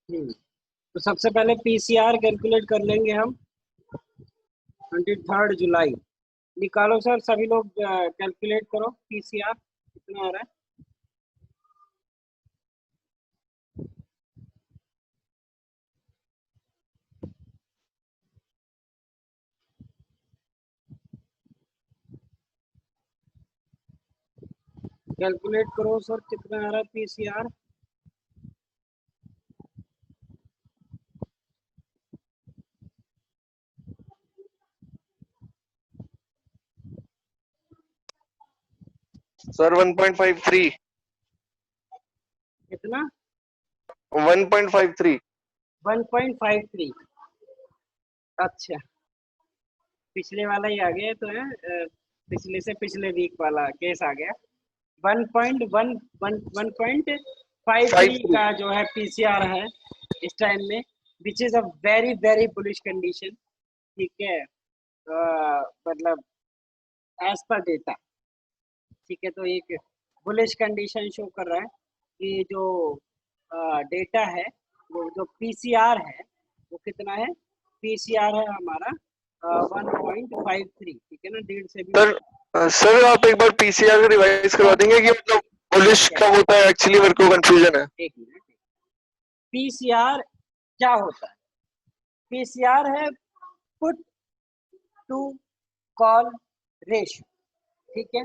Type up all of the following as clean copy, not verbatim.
तो सबसे पहले पीसीआर कैलकुलेट कर लेंगे हम। 23 जुलाई निकालो सर, सभी लोग कैलकुलेट करो पीसीआर कितना आ रहा है। कैलकुलेट करो सर कितना आ रहा है पीसीआर। सर 1.53। कितना? 1.53। 1.53। अच्छा, पिछले वाला ही आ गया तो है, पिछले से पिछले वीक वाला केस आ गया। 1.53 का जो है पीसीआर है इस टाइम में, which is a very very bullish condition. ठीक है, मतलब एज पर डेटा। ठीक है, तो एक बुलिश कंडीशन शो कर रहा है कि जो डेटा है, वो जो पीसीआर है वो कितना है। पीसीआर है हमारा 1.53। ठीक है ना, 1.5 से भी। सर आप एक बार पीसीआर का रिवाइज करवा देंगे कि मतलब बुलिश कब होता है? एक्चुअली मेरे को कंफ्यूजन है। एक मिनट, पीसीआर क्या होता है? पीसीआर है पुट टू कॉल रेशियो। ठीक है,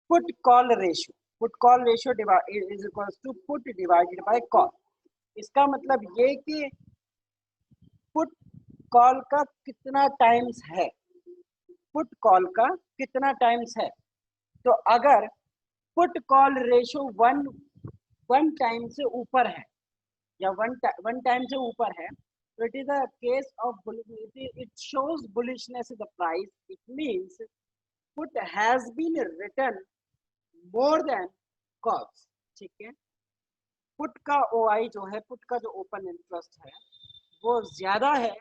put call ratio, put call ratio is equals to put divided by call. इसका मतलब ये कि पुट कॉल का कितना टाइम्स है, पुट कॉल का कितना टाइम्स है। तो अगर put call ratio one time से ऊपर है या वन टाइम से ऊपर है, तो it is a case of it shows bullishness in the price. It means put has been return more than calls. ठीक है, पुट का ओआई जो है, पुट का जो ओपन इंटरेस्ट है वो ज्यादा है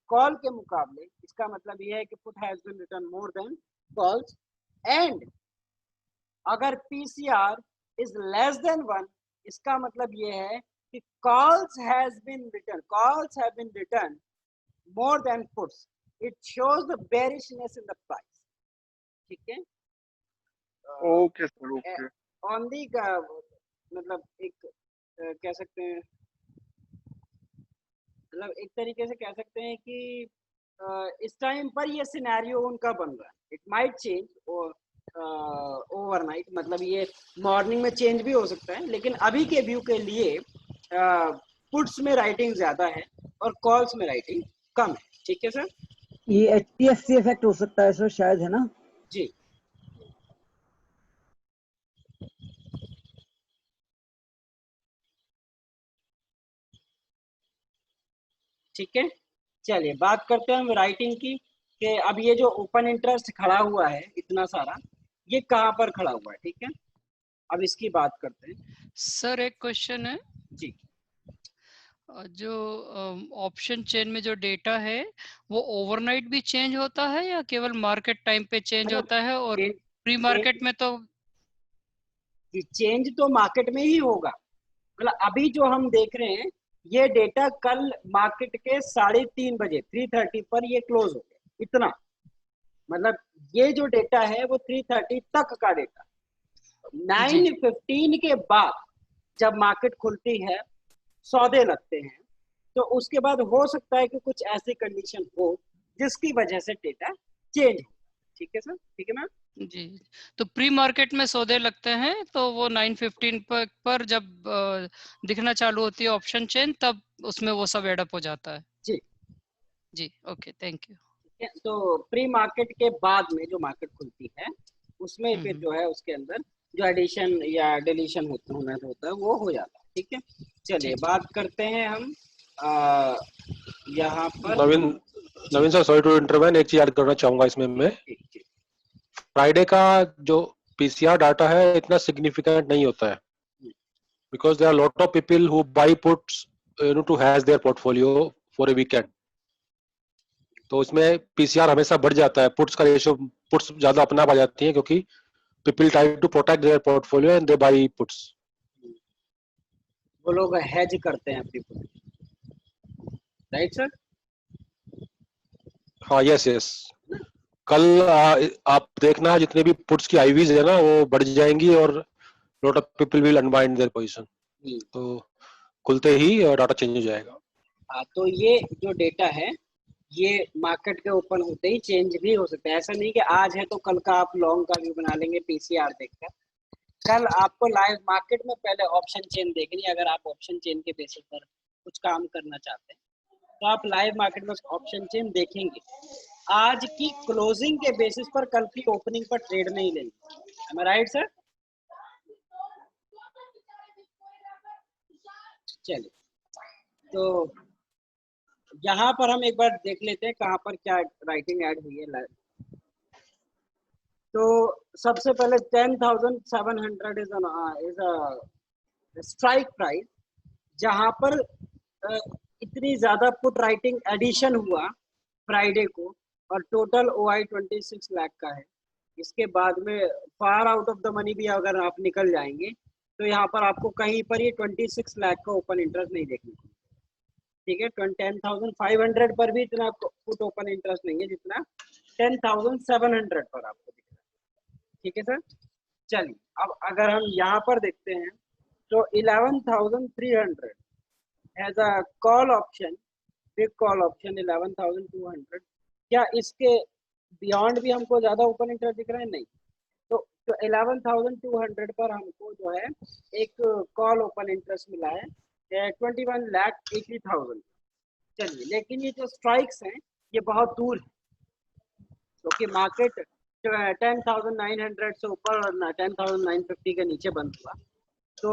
कॉल के मुकाबले। इसका मतलब ये है कि put has been return more than calls. And अगर पीसीआर इज लेस देन 1, इसका मतलब ये है कि calls has been written more than puts. It shows the bearishness in the price. ठीक है, okay sir, okay. On the मतलब एक कह सकते हैं, मतलब एक तरीके से कह सकते हैं कि इस टाइम पर ये सिनेरियो उनका बन रहा है। इट माइट चेंज ओवरनाइट, मतलब ये मॉर्निंग में चेंज भी हो सकता है, लेकिन अभी के व्यू के लिए पुट्स में राइटिंग ज्यादा है और कॉल्स में राइटिंग कम है। ठीक है सर, ये एचपीएफसी इफेक्ट हो सकता है सर, शायद, है ना? जी। ठीक है, चलिए बात करते हैं हम राइटिंग की, कि अब ये जो ओपन इंटरेस्ट खड़ा हुआ है इतना सारा, ये कहाँ पर खड़ा हुआ है। ठीक है, अब इसकी बात करते हैं। सर एक क्वेश्चन है जी, जो ऑप्शन चेन में जो डेटा है वो ओवरनाइट भी चेंज होता है या केवल मार्केट टाइम पे चेंज होता है? और प्री मार्केट में तो चेंज तो मार्केट में ही होगा। मतलब अभी जो हम देख रहे हैं ये डेटा कल मार्केट के 3:30 बजे 3:30 पर ये क्लोज हो गया इतना। मतलब ये जो डेटा है वो 3:30 तक का डेटा। 9:15 के बाद जब मार्केट खुलती है, सौदे लगते हैं, तो उसके बाद हो सकता है कि कुछ ऐसी कंडीशन हो जिसकी वजह से डेटा चेंज हो। ठीक है सर, ठीक है ना? जी, तो प्री मार्केट में सौदे लगते हैं तो वो 9:15 पर जब दिखना चालू होती है ऑप्शन चेन, तब उसमें वो सब एडअप हो जाता है। जी जी, ओके, थैंक यू। ठीक है, तो प्री मार्केट के बाद में जो मार्केट खुलती है उसमें फिर जो है उसके अंदर जो एडिशन या डिलीशन होना होता है वो हो जाता है। ठीक है, चलिए बात करते हैं हम यहाँ पर। नवीन सर, सॉरी टू इंटरवेन, एक चीज ऐड करना चाहूंगा इसमें मैं। फ्राइडे का जो पीसीआर डाटा है इतना सिग्निफिकेंट नहीं होता है, because there are lot of people who buy puts to hedge their portfolio for a weekend. तो उसमें पीसीआर हमेशा बढ़ जाता है, पुट्स का रेशियो, पुट्स ज्यादा अपना आ जाती है क्योंकि people try to protect their portfolio and they buy puts. वो लोग हेज करते हैं अपनी राइट सर? हाँ, यस यस। कल आप देखना जितने भी पुट्स की आईवीज है ना वो बढ़ जाएंगी और lot of people will unbind their position. तो खुलते ही डाटा चेंज हो जाएगा। हाँ, तो ये जो डेटा है ये मार्केट के ओपन होते ही चेंज भी हो सकता है। ऐसा नहीं कि आज है तो कल का आप लॉन्ग का व्यू बना लेंगे पीसीआर देखकर। कल आपको लाइव मार्केट में पहले ऑप्शन चेन देखनी है। अगर आप ऑप्शन चेन के बेसिस पर कुछ काम करना चाहते हैं तो आप लाइव मार्केट में ऑप्शन चेन देखेंगे। आज की क्लोजिंग के बेसिस पर कल की ओपनिंग पर ट्रेड नहीं लेंगे। Am I right sir? चलिए, तो यहाँ पर हम एक बार देख लेते हैं कहाँ पर क्या राइटिंग ऐड हुई है लाइव। तो सबसे पहले 10,700 इज अ स्ट्राइक प्राइस, जहां पर इतनी ज्यादा पुट राइटिंग एडिशन हुआ फ्राइडे को और टोटल ओआई 26 लाख का है। इसके बाद में far out of the money भी अगर आप निकल जाएंगे तो यहाँ पर आपको कहीं पर ये 26 लाख का ओपन इंटरेस्ट नहीं देखने को। ठीक है, 10,500 पर भी इतना पुट ओपन इंटरेस्ट नहीं है जितना 10,700 पर आपको दिख रहा है। ठीक है सर? चलिए, अब अगर हम यहाँ पर देखते हैं तो 11,300 as a call option, big call option 11,200। क्या इसके बियॉन्ड भी हमको ज्यादा ओपन इंटरेस्ट दिख रहा है? नहीं। तो 11,200 पर हमको जो है एक कॉल ओपन इंटरेस्ट मिला है 21,80,000। चलिए, लेकिन ये जो स्ट्राइक्स हैं ये बहुत दूर है क्योंकि मार्केट 10,900 से ऊपर और 10,950 के नीचे बंद हुआ। तो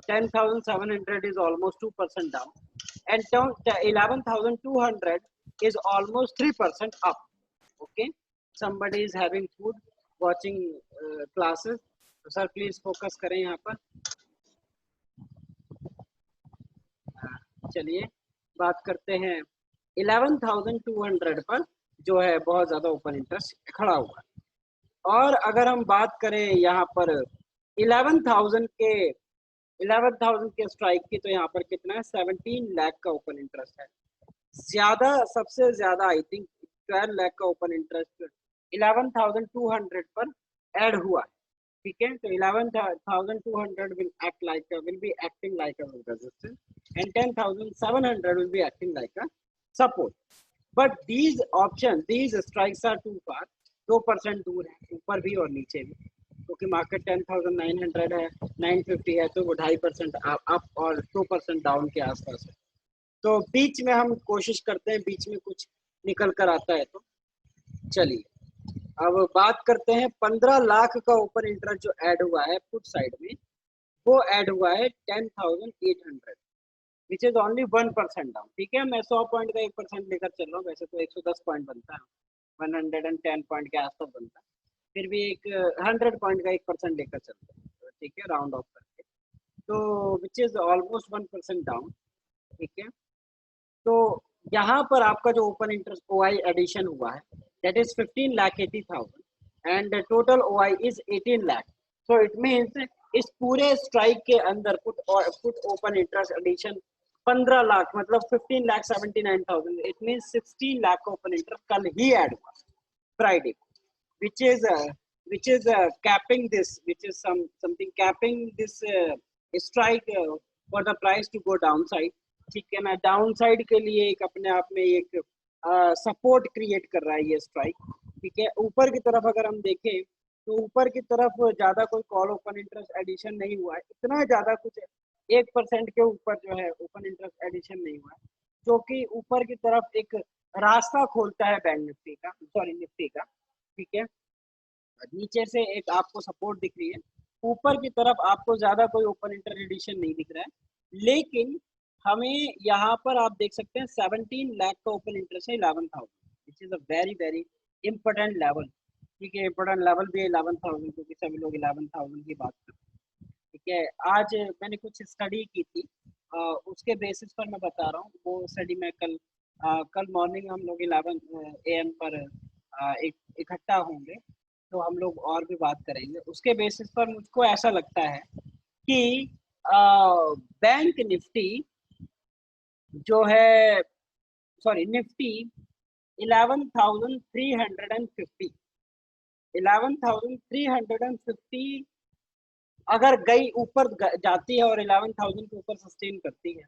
10,700 is almost 2% down and 11,200 is almost 3% up. Okay, somebody is having food, watching classes. So sir please focus करें यहाँ पर। चलिए बात करते हैं 11,200 पर जो है बहुत ज्यादा ओपन इंटरेस्ट खड़ा हुआ। और अगर हम बात करें यहाँ पर 11,000 के स्ट्राइक की तो यहाँ पर कितना है 17 लाख का ओपन इंटरेस्ट है। ज्यादा, सबसे ज्यादा आई थिंक 12 लाख का ओपन इंटरेस्ट 11,200 पर ऐड हुआ है। ठीक है, तो 11,200 will be acting like a resistance and 10,700 will be acting like a support. But these strikes are too far, 2% दूर है ऊपर भी और नीचे भी, क्योंकि मार्केट 10,900 है, 950 है, तो वो 2.5% अप और 2% डाउन के आसपास है। तो बीच में हम कोशिश करते हैं बीच में कुछ निकल कर आता है। तो चलिए अब बात करते हैं 15 लाख का ओपन इंटरेस्ट जो ऐड हुआ है पुट साइड में, वो ऐड हुआ है 10,800 विच इज ओनली 1% डाउन। ठीक है, मैं 100 पॉइंट का 1% लेकर चल रहा हूँ, वैसे तो 110 पॉइंट बनता है, 110 पॉइंट के आसपास बनता है, फिर भी एक 100 पॉइंट का 1% लेकर चलते हैं। ठीक है, राउंड ऑफ करके, तो विच इज ऑलमोस्ट 1% डाउन। ठीक है, तो यहाँ पर आपका जो ओपन इंटरेस्ट ओआई एडिशन हुआ है that is 15,80,000 and total OI is 18 lakh. So it means इस पूरे स्ट्राइक के अंदर put open interest addition 15 lakh, मतलब 15,79,000। इट मीन्स 16 लाख का ओपन इंटरेस्ट कल ही ऐड हुआ फ्राइडे को, which is capping this, which is something capping this strike for the price to go downside। ठीक है ना, डाउन साइड के लिए एक अपने आप में एक सपोर्ट क्रिएट कर रहा है ये स्ट्राइक। ठीक है, ऊपर की तरफ अगर हम देखें तो ऊपर की तरफ ज्यादा कोई कॉल ओपन इंटरेस्ट एडिशन नहीं हुआ है, इतना ज्यादा कुछ 1% के ऊपर जो है ओपन इंटरेस्ट एडिशन नहीं हुआ है, जो कि ऊपर की तरफ एक रास्ता खोलता है बैंक निफ्टी का, सॉरी निफ्टी का। ठीक है, नीचे से एक आपको सपोर्ट दिख रही है, ऊपर की तरफ आपको ज्यादा कोई ओपन इंटरेस्ट एडिशन नहीं दिख रहा है, लेकिन हमें यहाँ पर आप देख सकते हैं 17 लाख का ओपन इंटरेस्ट है 11,000, which is a very very important level. ठीक है, इंपॉर्टेंट लेवल भी है 11,000 क्योंकि सभी लोग 11,000 की बात करते हैं। ठीक है, आज मैंने कुछ स्टडी की थी, उसके बेसिस पर मैं बता रहा हूँ। वो स्टडी में कल मॉर्निंग हम लोग 11 AM पर इकट्ठा होंगे, तो हम लोग और भी बात करेंगे। उसके बेसिस पर मुझको ऐसा लगता है कि बैंक निफ्टी जो है सॉरी निफ्टी 11,350, 11,350 अगर गई ऊपर जाती है और 11,000 के ऊपर सस्टेन करती है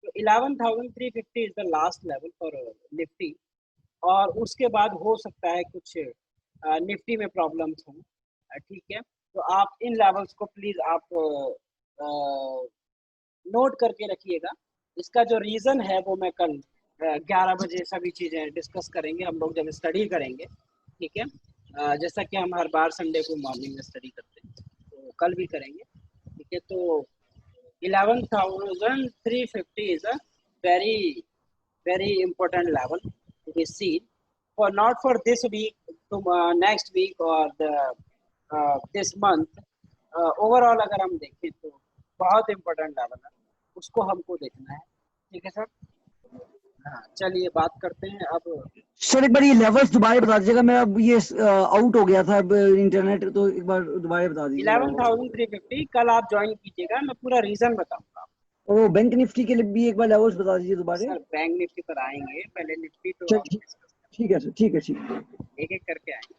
तो 11,350 is the last level for Nifty, और उसके बाद हो सकता है कुछ निफ्टी में प्रॉब्लम्स हों, ठीक है। तो आप इन लेवल्स को प्लीज आप नोट करके रखिएगा। इसका जो रीजन है वो मैं कल 11 बजे सभी चीजें डिस्कस करेंगे हम लोग जब स्टडी करेंगे, ठीक है। जैसा कि हम हर बार संडे को मॉर्निंग में स्टडी करते हैं, तो कल भी करेंगे, ठीक है। तो 11,350 is a very important level to be seen for not for this week to next week or this month, overall अगर हम देखें तो बहुत important level है, उसको हमको देखना है, ठीक है सर। हाँ चलिए बात करते हैं अब। सर एक बार ये लेवल्स दोबारा बता दीजिएगा, मैं अब ये आउट हो गया था अब इंटरनेट, तो एक बार दोबारा बता दीजिए। 11,350 कल आप ज्वाइन कीजिएगा, मैं पूरा रीजन बताऊंगा। ओ बैंक निफ्टी के लिए भी एक बार लेवल्स बता दीजिए दोबारा। सर बैंक निफ्टी पर आएंगे, पहले निफ्टी तो हम ठीक है सर, ठीक है, ठीक है, एक एक करके आएंगे,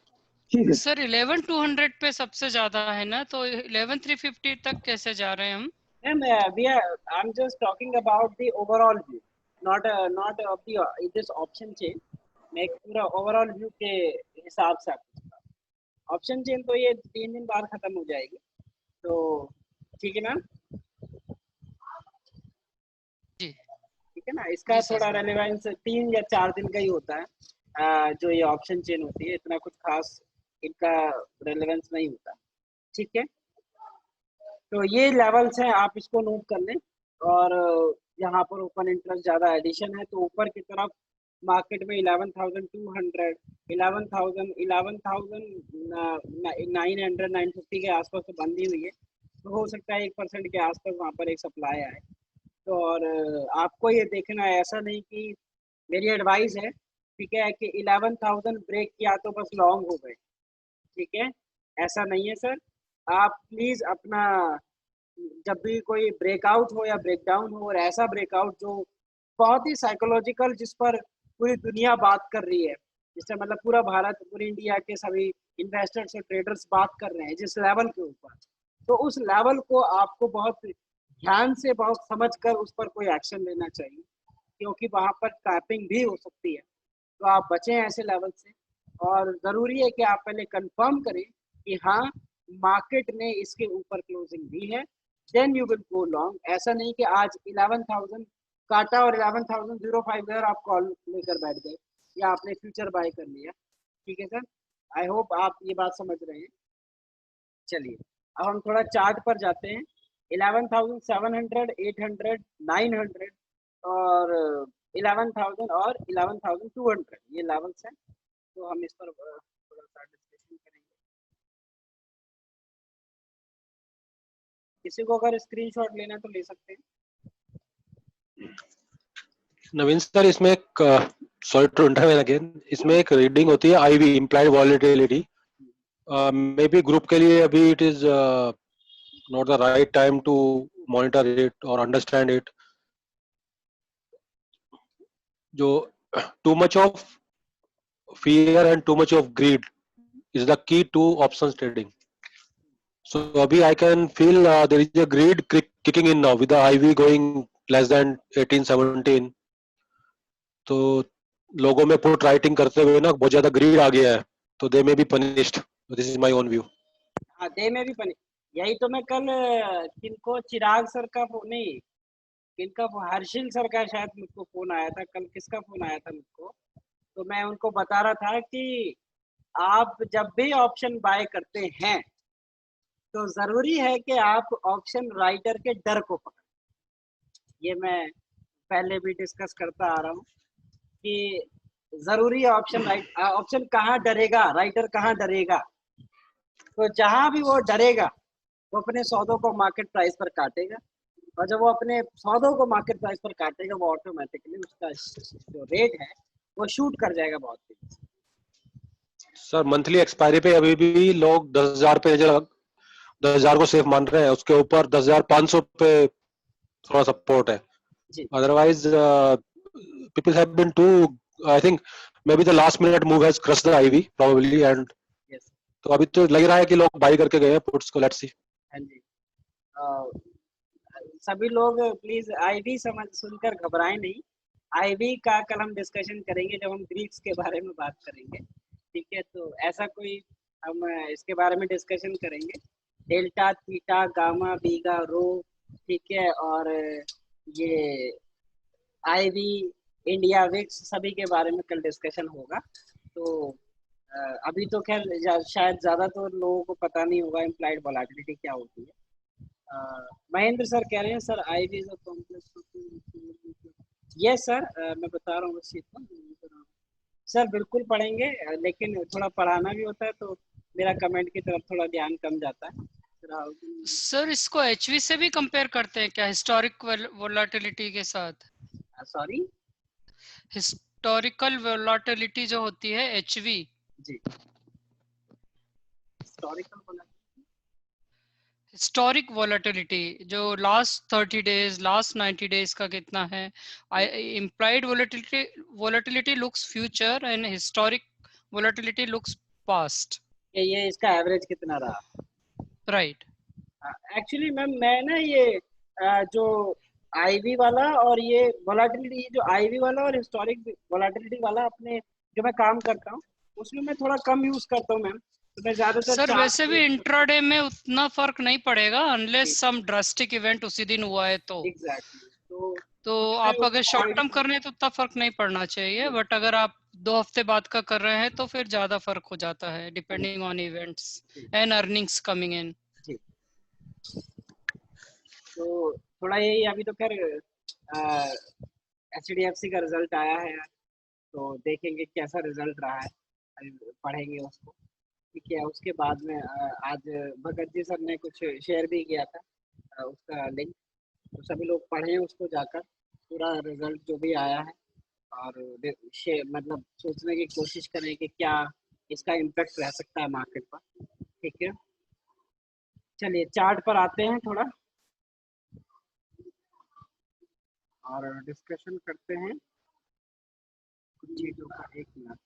ठीक है सर 11,200 पे सबसे ज्यादा है ना, तो 11,350 तक कैसे जा रहे हैं हम? I'm just talking about the overall view, not of the this option chain। मैं एक पूरा ओवरऑल व्यू के हिसाब से आपको ऑप्शन चेन तो ये 3 दिन बाद खत्म हो जाएगी, तो ठीक है मैम, जी ठीक है ना। इसका जी सर। थोड़ा रेलेवेंस 3 या 4 दिन का ही होता है, जो ये ऑप्शन चेन होती है, इतना कुछ खास इनका रेलेवेंस नहीं होता, ठीक है। तो ये लेवल्स हैं, आप इसको नोट कर लें। और यहाँ पर ओपन इंटरेस्ट ज़्यादा एडिशन है, तो ऊपर की तरफ मार्केट में 11,200, 11,900, 950 के आसपास तो बंदी हुई है, तो हो सकता है 1% के आसपास वहाँ पर एक सप्लाई आए। तो और आपको ये देखना है, ऐसा नहीं कि मेरी एडवाइस है, ठीक है, कि 11,000 ब्रेक किया तो बस लॉन्ग हो गए, ठीक है, ऐसा नहीं है सर। आप प्लीज अपना जब भी कोई ब्रेकआउट हो या ब्रेकडाउन हो, और ऐसा ब्रेकआउट जो बहुत ही साइकोलॉजिकल, जिस पर पूरी दुनिया बात कर रही है, जिससे मतलब पूरा भारत, पूरी इंडिया के सभी इन्वेस्टर्स और ट्रेडर्स बात कर रहे हैं जिस लेवल के ऊपर, तो उस लेवल को आपको बहुत ध्यान से, बहुत समझ कर उस पर कोई एक्शन लेना चाहिए, क्योंकि वहाँ पर टैपिंग भी हो सकती है। तो आप बचें ऐसे लेवल से, और ज़रूरी है कि आप पहले कंफर्म करें कि हाँ मार्केट ने इसके ऊपर क्लोजिंग दी है, then you will go long. ऐसा नहीं कि आज 11,000 काटा और 11,005 गए और आप कॉल लेकर बैठ गए या आपने फ्यूचर बाय कर लिया, ठीक है सर। आई होप आप ये बात समझ रहे हैं। चलिए अब हम थोड़ा चार्ट पर जाते हैं। 11,700, 800, 900 और 11,000 और 11,200 ये लेवल्स हैं, तो हम इस पर थोड़ा सा डिस्कशन करेंगे। किसी को अगर स्क्रीनशॉट लेना तो ले सकते हैं। नवीन सर, इसमें एक सॉरी टू इंटरवेन अगेन, इसमें एक रीडिंग होती है IV, implied volatility. May be group के लिए अभी it is not the right time to monitor it और अंडरस्टैंड इट। जो too much of fear and too much of greed is the key to options trading. So abhi I can feel there is a greed kicking in now with the IV going less than 18, 17. तो लोगों में put writing करते हुए ना बहुत ज्यादा grid आ गया है, तो they may be punished. This is my own view. हाँ दे में भी पनिश, यही तो मैं कल किनको चिराग सर का फोन नहीं, किनका हर्षिल सर का शायद मुझको फोन आया था कल, किसका फोन आया था मुझको, तो मैं उनको बता रहा था कि आप जब भी ऑप्शन बाय करते हैं तो जरूरी है कि आप ऑप्शन राइटर के डर को पकड़ें। ये मैं पहले भी डिस्कस करता आ रहा हूँ कि जरूरी है ऑप्शन कहाँ डरेगा, राइटर कहाँ डरेगा, तो जहां भी वो डरेगा वो अपने सौदों को मार्केट प्राइस पर काटेगा, और जब वो अपने सौदों को मार्केट प्राइस पर काटेगा वो ऑटोमेटिकली उसका जो रेट है वो शूट कर जाएगा बहुत तेजी से। सर मंथली एक्सपायरी पे अभी भी लोग 10,000 पे 10,000 को सेफ मान रहे हैं, उसके ऊपर 10,500 पे थोड़ा सपोर्ट है। जी otherwise people have been too, I think maybe the last minute move has crushed the IV probably, and Yes. तो अभी तो लग रहा है कि लोग बाई करके गए हैं पुट्स को. Let's see. हाँ जी. सभी लोग प्लीज आईवी समझ सुनकर घबराएं नहीं. आईवी का कल हम डिस्कशन करेंगे जब हम ग्रीक्स के बारे में बात करेंगे. ठीक है, तो ऐसा कोई हम इसके बारे में डिस्कशन करेंगे. डेल्टा, थीटा, गामा, बीटा, रो. ठीक है, और ये आईवी, इंडिया, विक्स सभी के बारे में कल डिस्कशन होगा. तो अभी तो खैर शायद ज़्यादातर लोगों को पता नहीं होगा इम्प्लाइड वोलेटिलिटी क्या होती है. महेंद्र सर कह रहे हैं sir IV is a complex. Yes sir, मैं बता रहा हूँ उस चीज़ को. सर बिल्कुल पढ़ेंगे, लेकिन थोड़ा पढ़ाना भी होता है तो मेरा कमेंट की तरफ थोड़ा ध्यान कम जाता है. सर इसको एचवी से भी कंपेयर करते हैं क्या, हिस्टोरिक वोलेटिलिटी के साथ? सॉरी, हिस्टोरिकल वोलेटिलिटी जो होती है एचवी जी, हिस्टोरिकल हिस्टोरिक वोलेटिलिटी जो लास्ट 30 डेज, लास्ट 90 डेज का कितना है. Implied volatility looks future and historic volatility looks past. ये इसका एवरेज कितना रहा. राइट. एक्चुअली मैम मैं ना ये जो आईवी वाला और ये वोलेटिलिटी, जो आईवी वाला और हिस्टोरिक वोलेटिलिटी वाला अपने जो मैं काम करता हूँ उसमें मैं थोड़ा कम यूज करता हूँ मैम. तो मैं ज्यादातर सर वैसे भी इंट्राडे में उतना फर्क नहीं पड़ेगा अनलेस सम ड्रास्टिक इवेंट उसी दिन हुआ है तो. एग्जैक्टली. तो आप अगर शॉर्ट टर्म कर रहे हैं तो उतना फर्क नहीं पड़ना चाहिए, बट अगर आप 2 हफ्ते बाद का कर रहे हैं तो फिर ज्यादा फर्क हो जाता है depending on events and earnings coming in. तो थोड़ा यही, अभी तो खैर HDFC का रिजल्ट आया है तो देखेंगे कैसा रिजल्ट रहा है, पढ़ेंगे उसको. ठीक है, उसके बाद में आज भगत जी सर ने कुछ शेयर भी किया था उसका लिंक, तो सभी लोग पढ़ें उसको जाकर पूरा रिजल्ट जो भी आया है, और मतलब सोचने की कोशिश करें कि क्या इसका इम्पैक्ट रह सकता है मार्केट पर. ठीक है, चलिए चार्ट पर आते हैं थोड़ा और डिस्कशन करते हैं कुछ चीजों का. 1 मिनट.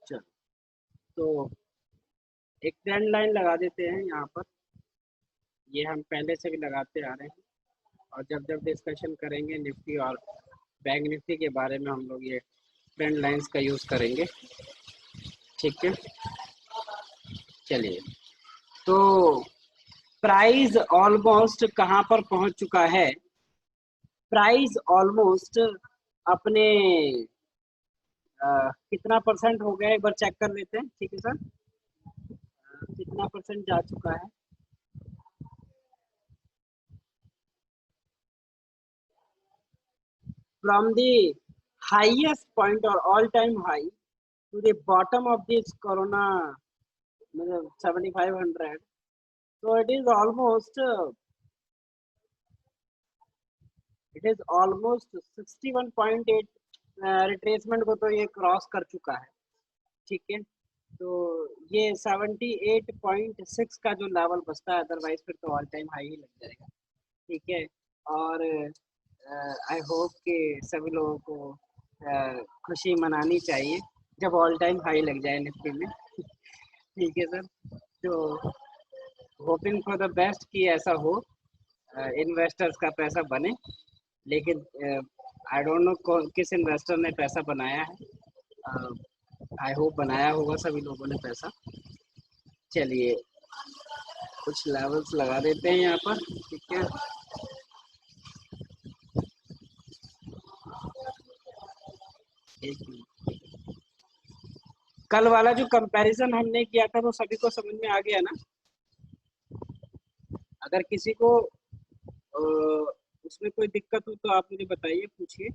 चलो, तो एक ट्रेंड लाइन लगा देते हैं यहाँ पर. ये हम पहले से भी लगाते आ रहे हैं, और जब जब डिस्कशन करेंगे निफ्टी और बैंक निफ्टी के बारे में हम लोग ये ट्रेंड लाइंस का यूज़ करेंगे. ठीक है, चलिए. तो प्राइस ऑलमोस्ट कहाँ पर पहुँच चुका है. प्राइस ऑलमोस्ट अपने कितना परसेंट हो गया एक बार चेक कर लेते हैं. ठीक है सर, कितना परसेंट जा चुका है. फ्रॉम द हाईएस्ट पॉइंट और all time high to the bottom of this corona 7500, so it is almost 61.8 retracement को तो ये क्रॉस कर चुका है. ठीक है, तो ये 78.6 का जो लेवल बचता है, अदरवाइज फिर तो ऑल टाइम हाई ही लग जाएगा. ठीक है, और आई होप कि सभी लोगों को खुशी मनानी चाहिए जब ऑल टाइम हाई लग जाए निफ्टी में. ठीक है सर, तो होपिंग फॉर द बेस्ट कि ऐसा हो, इन्वेस्टर्स का पैसा बने. लेकिन आई डोंट नो किस इन्वेस्टर ने पैसा बनाया है. आई होप बनाया होगा सभी लोगों ने पैसा. चलिए कुछ लेवल्स लगा देते हैं यहाँ पर. ठीक है, एक मिनट. कल वाला जो कंपैरिजन हमने किया था वो सभी को समझ में आ गया ना. अगर किसी को उसमें कोई दिक्कत हो तो आप मुझे बताइए, पूछिए.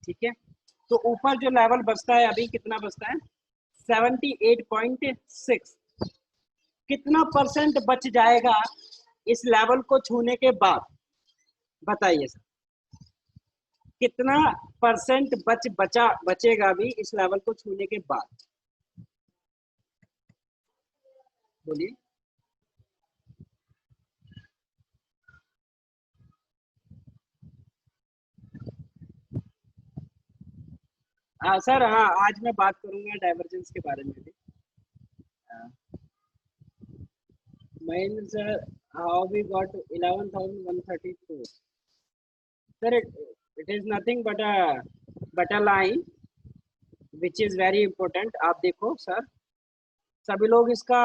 ठीक है, तो ऊपर जो लेवल बचता है अभी कितना बचता है. 78.6। कितना परसेंट बच जाएगा इस लेवल को छूने के बाद? बताइए सर, कितना परसेंट बचेगा भी इस लेवल को छूने के बाद? बोलिए। सर हाँ, आज मैं बात करूंगा डाइवर्जेंस के बारे में भी। Mahendra sir, how we got 11,134? Sir it is nothing but a line which is very important। आप देखो सर, सभी लोग इसका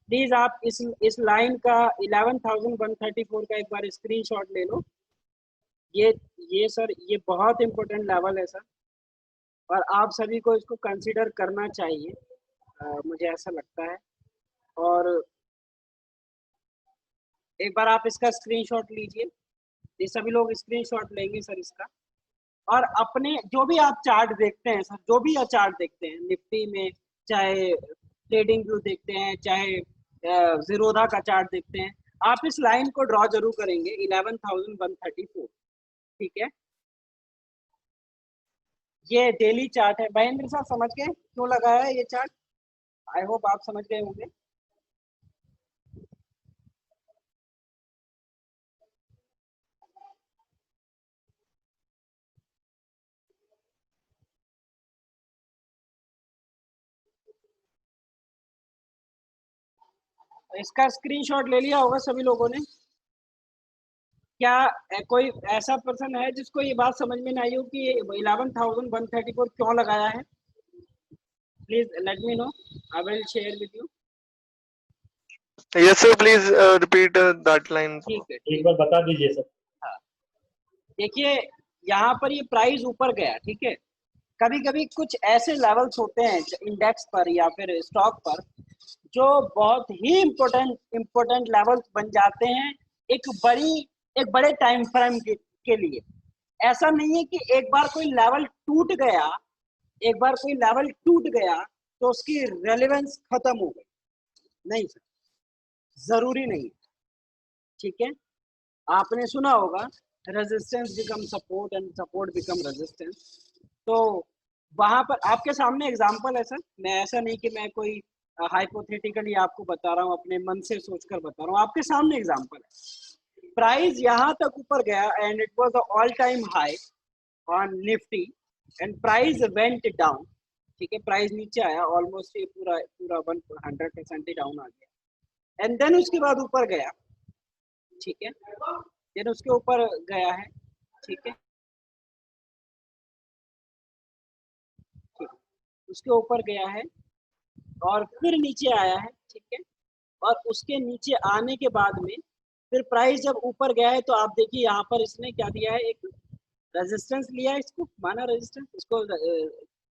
प्लीज आप इस लाइन का 11,134 का एक बार स्क्रीनशॉट ले लो। ये सर, ये बहुत इंपॉर्टेंट लेवल है सर, और आप सभी को इसको कंसीडर करना चाहिए, मुझे ऐसा लगता है। और एक बार आप इसका स्क्रीनशॉट लीजिए, ये सभी लोग स्क्रीनशॉट लेंगे सर इसका। और अपने जो भी आप चार्ट देखते हैं सर, जो भी चार्ट देखते हैं निफ्टी में, चाहे ट्रेडिंग व्यू देखते हैं, चाहे जीरोधा का चार्ट देखते हैं, आप इस लाइन को ड्रॉ जरूर करेंगे 11,134। ठीक है, ये डेली चार्ट है। महेंद्र साहब समझ गए क्यों लगाया है ये चार्ट? आई होप आप समझ गए होंगे। इसका स्क्रीनशॉट ले लिया होगा सभी लोगों ने। क्या कोई ऐसा पर्सन है जिसको ये बात समझ में नहीं आई हो कि 11,134 क्यों लगाया है? Please let me know, I will share with you. Yes sir, please repeat that line. ठीक है, एक बार बता दीजिए सर। हाँ, देखिए यहाँ पर ये प्राइस ऊपर गया, ठीक है। कभी कभी कुछ ऐसे लेवल्स होते हैं इंडेक्स पर या फिर स्टॉक पर जो बहुत ही इम्पोर्टेंट लेवल्स बन जाते हैं एक बड़े टाइम फ्रेम के लिए। ऐसा नहीं है कि एक बार कोई लेवल टूट गया तो उसकी रेलेवेंस खत्म हो गई, नहीं सर, जरूरी नहीं। ठीक है, आपने सुना होगा resistance become support and support become resistance. तो वहां पर आपके सामने एग्जांपल है सर, मैं ऐसा नहीं कि मैं कोई हाइपोथेटिकली आपको बता रहा हूँ, अपने मन से सोचकर बता रहा हूँ, आपके सामने एग्जांपल है। प्राइस यहाँ तक ऊपर गया and it was all time high on Nifty and price went down. ठीक है, प्राइस नीचे आया, ऑलमोस्ट ये पूरा 100% ही डाउन आ गया एंड देन उसके बाद ऊपर गया। ठीक है, देन उसके ऊपर गया है। ठीक है, उसके ऊपर गया है और फिर नीचे आया है। ठीक है, और उसके नीचे आने के बाद में फिर प्राइस जब ऊपर गया है तो आप देखिए यहाँ पर इसने क्या दिया है, एक रेजिस्टेंस लिया है, इसको माना रेजिस्टेंस, इसको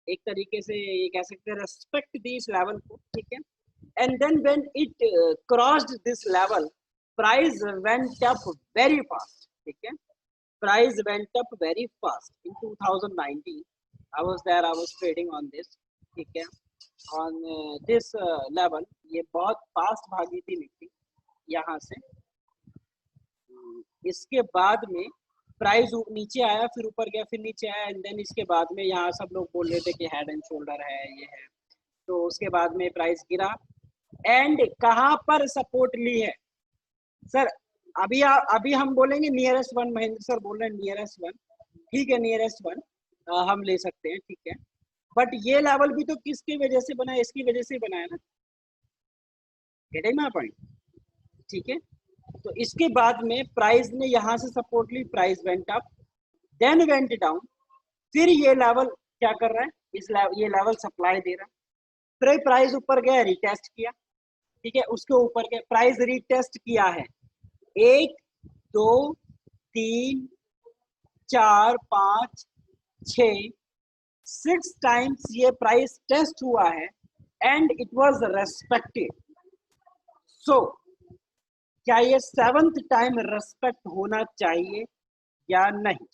एक तरीके से ये कह सकते हैं रेस्पेक्ट दी इस लेवल को। ठीक है, and then when it crossed this level price went up very fast. ठीक है, price went up very fast in 2019। I was there, I was trading on this। ठीक है, on this level ये बहुत फास्ट भागी थी निफ्टी यहाँ से। इसके बाद में प्राइस नीचे आया, फिर ऊपर गया, फिर नीचे आया एंड देन इसके बाद में यहाँ सब लोग बोल रहे थे कि हेड एंड शोल्डर है, ये है। तो उसके बाद में प्राइस गिरा एंड कहाँ पर सपोर्ट ली है सर? अभी हम बोलेंगे नियरेस्ट वन, महेंद्र सर बोल रहे हैं नियरेस्ट वन। ठीक है, नियरेस्ट वन हम ले सकते हैं। ठीक है, बट ये लेवल भी तो किसकी वजह से बना है? इसकी वजह से बनाया ना, गेटिंग माय पॉइंट? ठीक है, तो इसके बाद में प्राइस ने यहाँ से सपोर्ट ली, price went up then went down, फिर ये लेवल क्या कर रहा है, ये लेवल सप्लाई दे रहा है, फिर प्राइस ऊपर गया, रिटेस्ट किया। ठीक है, उसके ऊपर गया, प्राइस रिटेस्ट किया है 1 2 3 4 5 6 टाइम्स ये प्राइस टेस्ट हुआ है एंड इट वाज रेस्पेक्टेड। सो क्या ये 7th टाइम रेस्पेक्ट होना चाहिए या नहीं?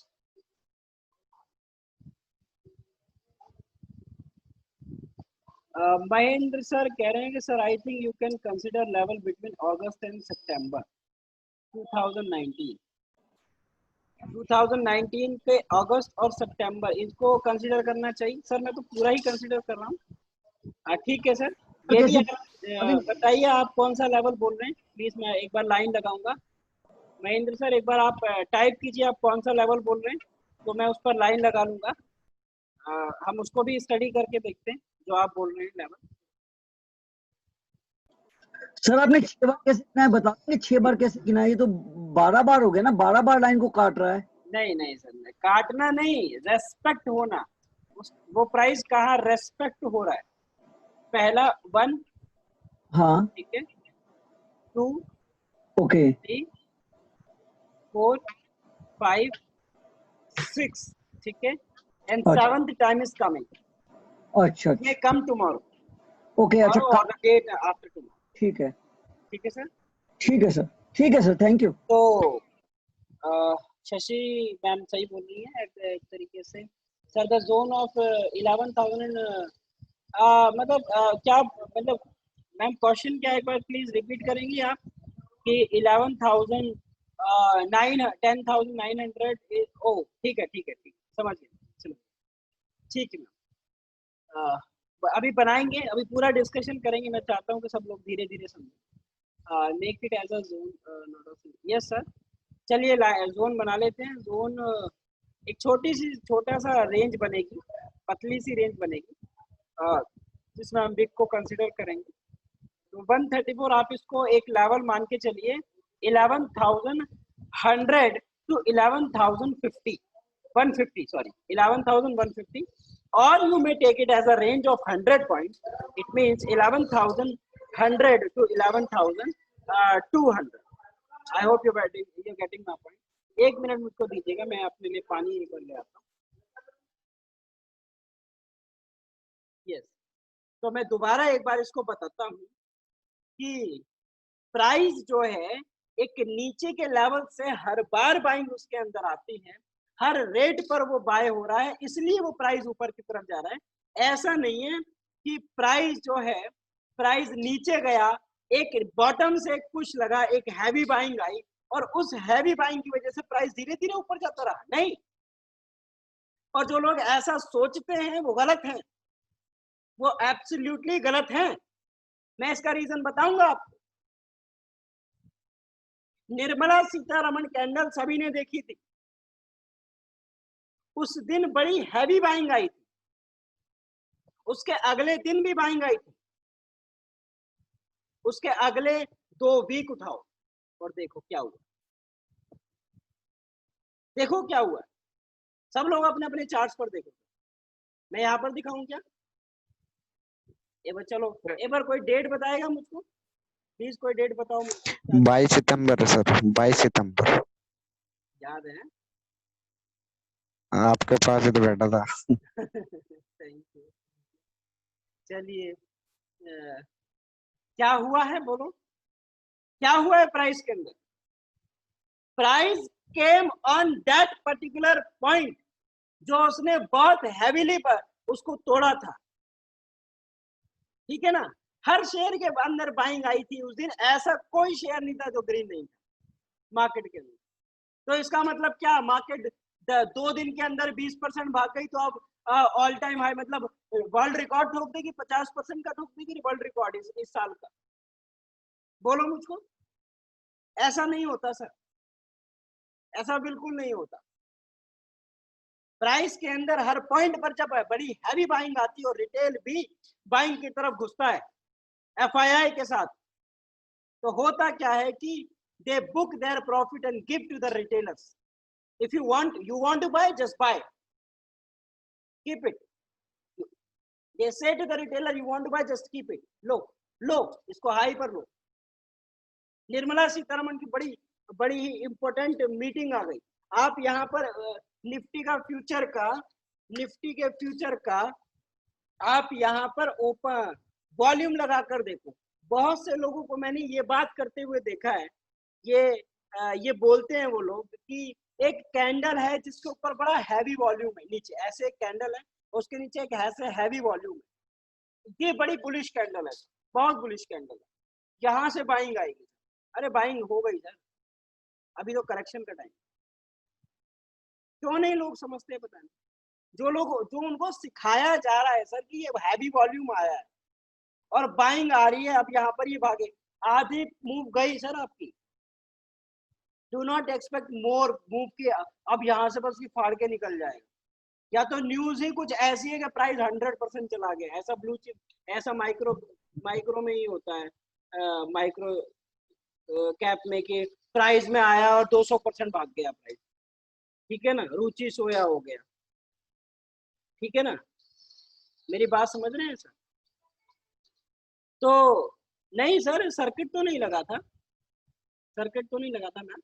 महेंद्र सर कह रहे हैं कि sir I think you can consider level between अगस्त एंड सितंबर 2019 2019 के अगस्त और सितंबर इसको कंसिडर करना चाहिए सर। मैं तो पूरा ही कंसिडर कर रहा हूँ। ठीक है सर। ये भी बताइए आप कौन सा लेवल बोल रहे हैं प्लीज, मैं एक बार लाइन लगाऊंगा। महेंद्र सर एक बार आप टाइप कीजिए आप कौन सा लेवल बोल रहे हैं, तो मैं उस पर लाइन लगा लूंगा। हम उसको भी स्टडी करके देखते हैं जो आप बोल रहे हैं लेवल। सर आपने 6 बार कैसे गिना है बता देंगे? 6 बार कैसे गिना है? ये तो 12 बार हो गया ना, 12 बार लाइन को काट रहा है। नहीं नहीं सर, नहीं काटना नहीं, रेस्पेक्ट होना। वो प्राइस कहाँ रेस्पेक्ट हो रहा है। पहला 1, हाँ ठीक है, 2, ओके 3, 4, 5, 6, ठीक है, एंड अच्छा। 7th time is coming. अच्छा ये कम टुमारो। ओके अच्छा और द डेट आफ्टर टुमारो। ठीक है सर। ठीक है सर, ठीक है सर, थैंक यू। तो शशि मैम सही बोल रही है एक तरीके से। सर द जोन ऑफ 11,000 मतलब क्या मतलब मैम क्वेश्चन क्या है, एक बार प्लीज रिपीट करेंगी आप कि 11,000 10,900 ओ ठीक है समझ गए, चलो ठीक है मैम। अभी बनाएंगे, अभी पूरा डिस्कशन करेंगे। मैं चाहता हूँ कि सब लोग धीरे धीरे समझें। Make it as a zone not a yes sir. चलिए जोन बना लेते हैं। जोन एक छोटा सा रेंज बनेगी, पतली सी रेंज बनेगी जिसमें हम बिग को कंसिडर करेंगे। तो 134 आप इसको एक लेवल मान के चलिए, 11,100 to 11,050 150 sorry 11,150 or you may take it as a range of 100 points. It means 11,100 to 11,200. I hope you're getting my point. 1 minute मुझको दीजिएगा, मैं अपने लिए पानी एक बार ले आता हूँ। यस, तो मैं दोबारा एक बार इसको बताता हूँ कि प्राइस जो है एक नीचे के लेवल से हर बार बाइंग उसके अंदर आती है, हर रेट पर वो बाय हो रहा है, इसलिए वो प्राइस ऊपर की तरफ जा रहा है। ऐसा नहीं है कि प्राइस जो है प्राइस नीचे गया, एक बॉटम से एक पुश लगा, एक हैवी बाइंग आई और उस हैवी बाइंग की वजह से प्राइस धीरे धीरे ऊपर जाता रहा, नहीं। और जो लोग ऐसा सोचते हैं वो गलत हैं, वो एब्सोल्युटली गलत हैं। मैं इसका रीजन बताऊंगा आपको। निर्मला सीतारमण कैंडल सभी ने देखी थी, उस दिन बड़ी हैवी बाइंग आई थी, उसके अगले दिन भी बाइंग आई थी, उसके अगले 2 वीक उठाओ और देखो क्या हुआ, देखो क्या हुआ। सब लोग अपने अपने चार्ट्स पर देखो। मैं यहाँ पर दिखाऊं क्या? एक बार चलो, एक बार कोई डेट बताएगा मुझको प्लीज, कोई डेट बताओ मुझको। 22 सितंबर सर, 22 सितंबर। याद है? आपके पास ही तो बैठा था। Thank you. चलिए क्या हुआ है बोलो, क्या हुआ है प्राइस के अंदर? Price came on that particular point जो उसने बहुत हैवीली पर उसको तोड़ा था, ठीक है ना। हर शेयर के अंदर बाइंग आई थी उस दिन, ऐसा कोई शेयर नहीं था जो ग्रीन नहीं था मार्केट के अंदर। तो इसका मतलब क्या, मार्केट 2 दिन के अंदर 20% भाग गई तो अब ऑल टाइम हाई, मतलब वर्ल्ड रिकॉर्ड ठोक देगी, 50% का ठोक देगी वर्ल्ड रिकॉर्ड इस साल का? बोलो मुझको। ऐसा नहीं होता सर, ऐसा बिल्कुल नहीं होता। प्राइस के अंदर हर पॉइंट पर जब बड़ी हैवी बाइंग आती है और रिटेल भी बाइंग की तरफ घुसता है एफआईआई के साथ, तो होता क्या है कि they book their profit and give to the retailers. If you want to buy, just buy, keep it. They say to the retailer you want to buy, just keep it. लो इसको high पर लो। निर्मला सीतारमण की बड़ी ही important meeting आ गई। आप यहाँ पर Nifty के फ्यूचर का आप यहाँ पर ओपन वॉल्यूम लगा कर देखो। बहुत से लोगों को मैंने ये बात करते हुए देखा है, ये बोलते हैं वो लोग कि एक कैंडल है जिसके ऊपर बड़ा हैवी वॉल्यूम है, नीचे ऐसे एक कैंडल है उसके नीचे एक ऐसे हैवी वॉल्यूम है, ये बड़ी बुलिश कैंडल है, बहुत बुलिश कैंडल है, यहाँ से बाइंग आएगी। अरे बाइंग हो गई सर, अभी तो करेक्शन का टाइम। क्यों नहीं लोग समझते पता नहीं, जो उनको सिखाया जा रहा है सर कि ये हैवी वॉल्यूम आया है और बाइंग आ रही है, अब यहाँ पर ये भागे, आधी मूव गई सर आपकी। Do not expect more move की, अब यहाँ से बस ये फाड़ के निकल जाएगा। या तो न्यूज ही कुछ ऐसी है कि प्राइस 100% चला गया, ऐसा ब्लू चिप, ऐसा माइक्रो में ही होता है, माइक्रो कैप में कि प्राइस में आया और 200% भाग गया प्राइस, ठीक है ना, रुचि सोया हो गया, ठीक है ना, मेरी बात समझ रहे हैं सर? तो नहीं सर, सर्किट तो नहीं लगा था, सर्किट तो नहीं लगा था मैम।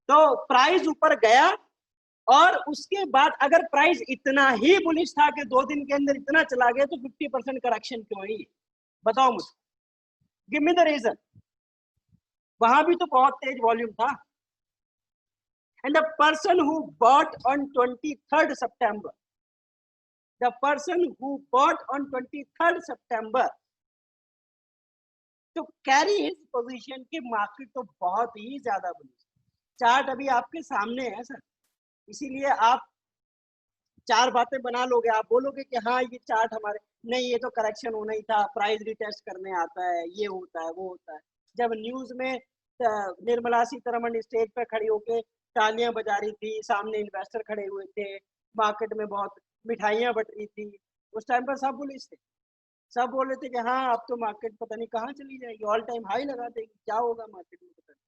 तो प्राइस ऊपर गया और उसके बाद अगर प्राइस इतना ही बुलिश था कि 2 दिन के अंदर इतना चला गया, तो 50% करेक्शन क्यों है? बताओ मुझे, गिव मी द रीजन। वहां भी तो बहुत तेज वॉल्यूम था। And the person who bought on 23rd September, the person who bought on 23rd September to carry his position कि मार्केट तो बहुत ही ज्यादा बुलिश। चार्ट अभी आपके सामने है सर, इसीलिए आप 4 बातें बना लोगे, आप बोलोगे कि हाँ ये चार्ट हमारे, नहीं ये तो करेक्शन होना ही था, प्राइस रिटेस्ट करने आता है, ये होता है वो होता है। जब न्यूज में निर्मला सीतारमण स्टेज पर खड़ी होके तालियां बजा रही थी, सामने इन्वेस्टर खड़े हुए थे, मार्केट में बहुत मिठाइयां बट रही थी, उस टाइम पर सब बुलिश थे, सब बोल रहे थे कि हाँ अब तो मार्केट पता नहीं कहाँ चली जाएगी, ऑल टाइम हाई लगा देगी, क्या होगा मार्केट में पता नहीं।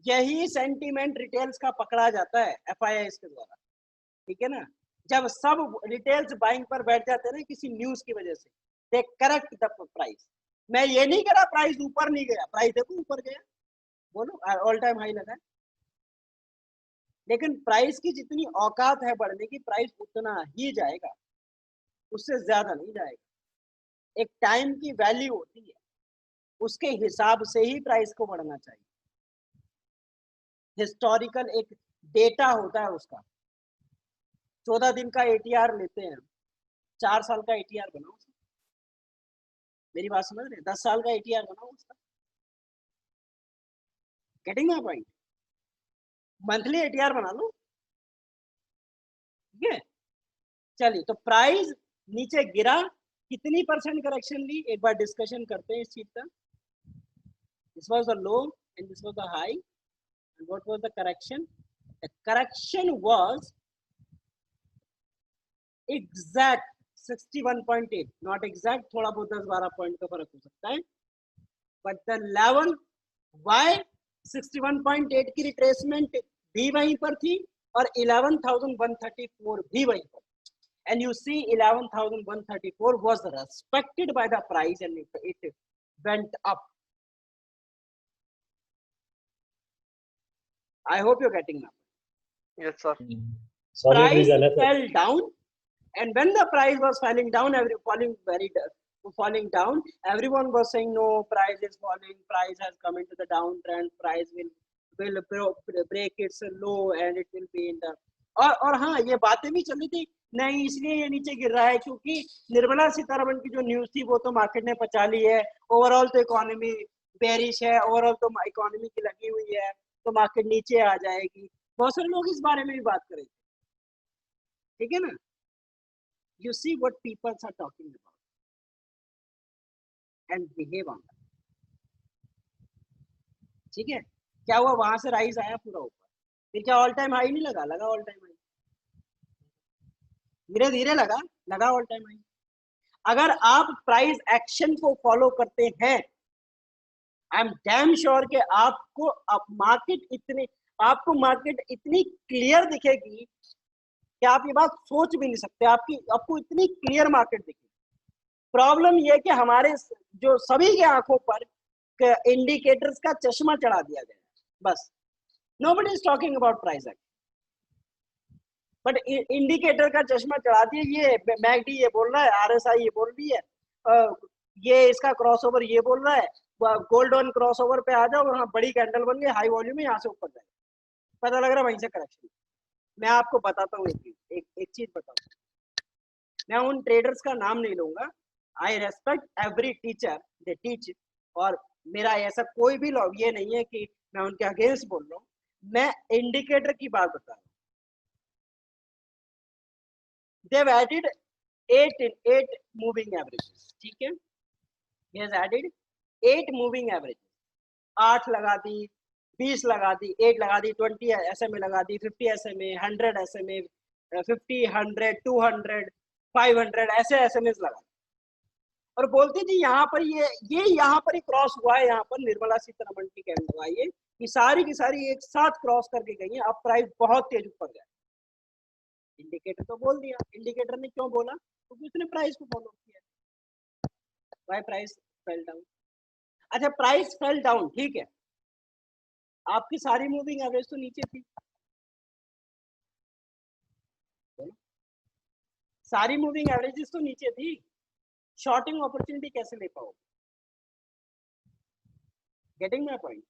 यही सेंटीमेंट रिटेल्स का पकड़ा जाता है FIIs के द्वारा, ठीक है ना। जब सब रिटेल्स बाइंग पर बैठ जाते हैं ना किसी न्यूज की वजह से, दे करेक्ट द प्राइस। मैं ये नहीं कह रहा प्राइस ऊपर नहीं गया, प्राइस देखो ऊपर गया, बोलो ऑल टाइम हाई लगा, लेकिन प्राइस की जितनी औकात है बढ़ने की, प्राइस उतना ही जाएगा, उससे ज्यादा नहीं जाएगा। एक टाइम की वैल्यू होती है, उसके हिसाब से ही प्राइस को बढ़ना चाहिए। हिस्टोरिकल एक डेटा होता है उसका, 14 दिन का ATR लेते हैं, 4 साल का ATR बनाओ, मेरी बात समझ रहे हैं, 10 साल का ATR बनाओ उसका, getting my point. Monthly ATR बना लो, ठीक है। चलिए, तो प्राइस नीचे गिरा, कितनी % करेक्शन ली, एक बार डिस्कशन करते हैं इस चीज का। This was the low and this was the high, and what was the correction? The correction was exact 61.8, not exact, थोड़ा बहुत 10-12 पॉइंट का फर्क हो सकता है, बट द लेवल वाई 61.8 की रिट्रेसमेंट भी वहीं पर थी और 11,134 भी वहीं पर, and you see 11,134 was respected by the price and it went up. I hope you're getting now. Yes, sir. Price fell down, and when the price was falling down, falling down, everyone was saying no, price is falling, price has come into the downtrend, price will break its low and it will be in the, और हाँ ये बातें भी चली थी, नहीं इसलिए ये नीचे गिर रहा है क्योंकि निर्मला सीतारमण की जो न्यूज थी वो तो मार्केट ने पचा ली है, ओवरऑल तो इकोनॉमी बेरिश है, ओवरऑल तो इकोनॉमी की लगी हुई है, तो मार्केट नीचे आ जाएगी। बहुत सारे लोग इस बारे में भी बात करें, ठीक है ना। You see what people are talking about and behave on that. ठीक है, क्या हुआ, वहां से राइज आया पूरा ऊपर, फिर क्या ऑल टाइम हाई नहीं लगा? लगा ऑल टाइम हाई, धीरे धीरे लगा ऑल टाइम हाई। अगर आप प्राइस एक्शन को फॉलो करते हैं, आई एम डैम श्योर कि आपको मार्केट इतनी क्लियर दिखेगी कि आप ये बात सोच भी नहीं सकते, आपको इतनी क्लियर मार्केट दिखेगी। प्रॉब्लम ये कि हमारे जो सभी के आंखों पर इंडिकेटर्स का चश्मा चढ़ा दिया गया, बस nobody is talking about price action, but indicator का चश्मा चढ़ा दिया, ये मैगडी ये बोल रहा है, RSI ये बोल रही है, ये इसका क्रॉसओवर ये बोल रहा है, गोल्ड ऑन क्रॉसओवर पे आ जाओ, वहां बड़ी कैंडल बन गई, हाई वॉल्यूम में, यहाँ से ऊपर जाएगा, पता लग रहा है वहीं से करेक्शन। मैं आपको बताता हूँ एक चीज बताऊँ, मैं उन ट्रेडर्स का नाम नहीं लूंगा. आई respect every teacher, they teach. और मेरा ऐसा कोई भी लॉ ये नहीं है कि मैं उनके अगेंस्ट बोल रहा हूँ. मैं इंडिकेटर की बात बता रहा हूँ. They've added 8 moving averages. ठीक है, he has added 8 moving averages. 8 लगा दी, 20 लगा दी, 8 लगा दी, 20 SMA लगा दी, 50 SMA, 100 SMA, 50, 100, 200, 500 ऐसे SMAs लगा दी. और बोलती थी यहाँ पर ये यहाँ पर ही क्रॉस हुआ है. यहाँ पर निर्मला सीतारमण की कहने हुआ ये कि सारी की सारी एक साथ क्रॉस करके गई है. अब प्राइस बहुत तेज ऊपर गया. इंडिकेटर तो बोल दिया. इंडिकेटर ने क्यों बोला? क्योंकि उसने प्राइस को फॉलो किया. Why price fell down? अच्छा, प्राइस फेल डाउन, ठीक है. आपकी सारी मूविंग एवरेज तो नीचे थी. सारी मूविंग एवरेजेस तो नीचे थी. शॉर्टिंग अपॉर्चुनिटी कैसे ले पाओगे? Getting my point?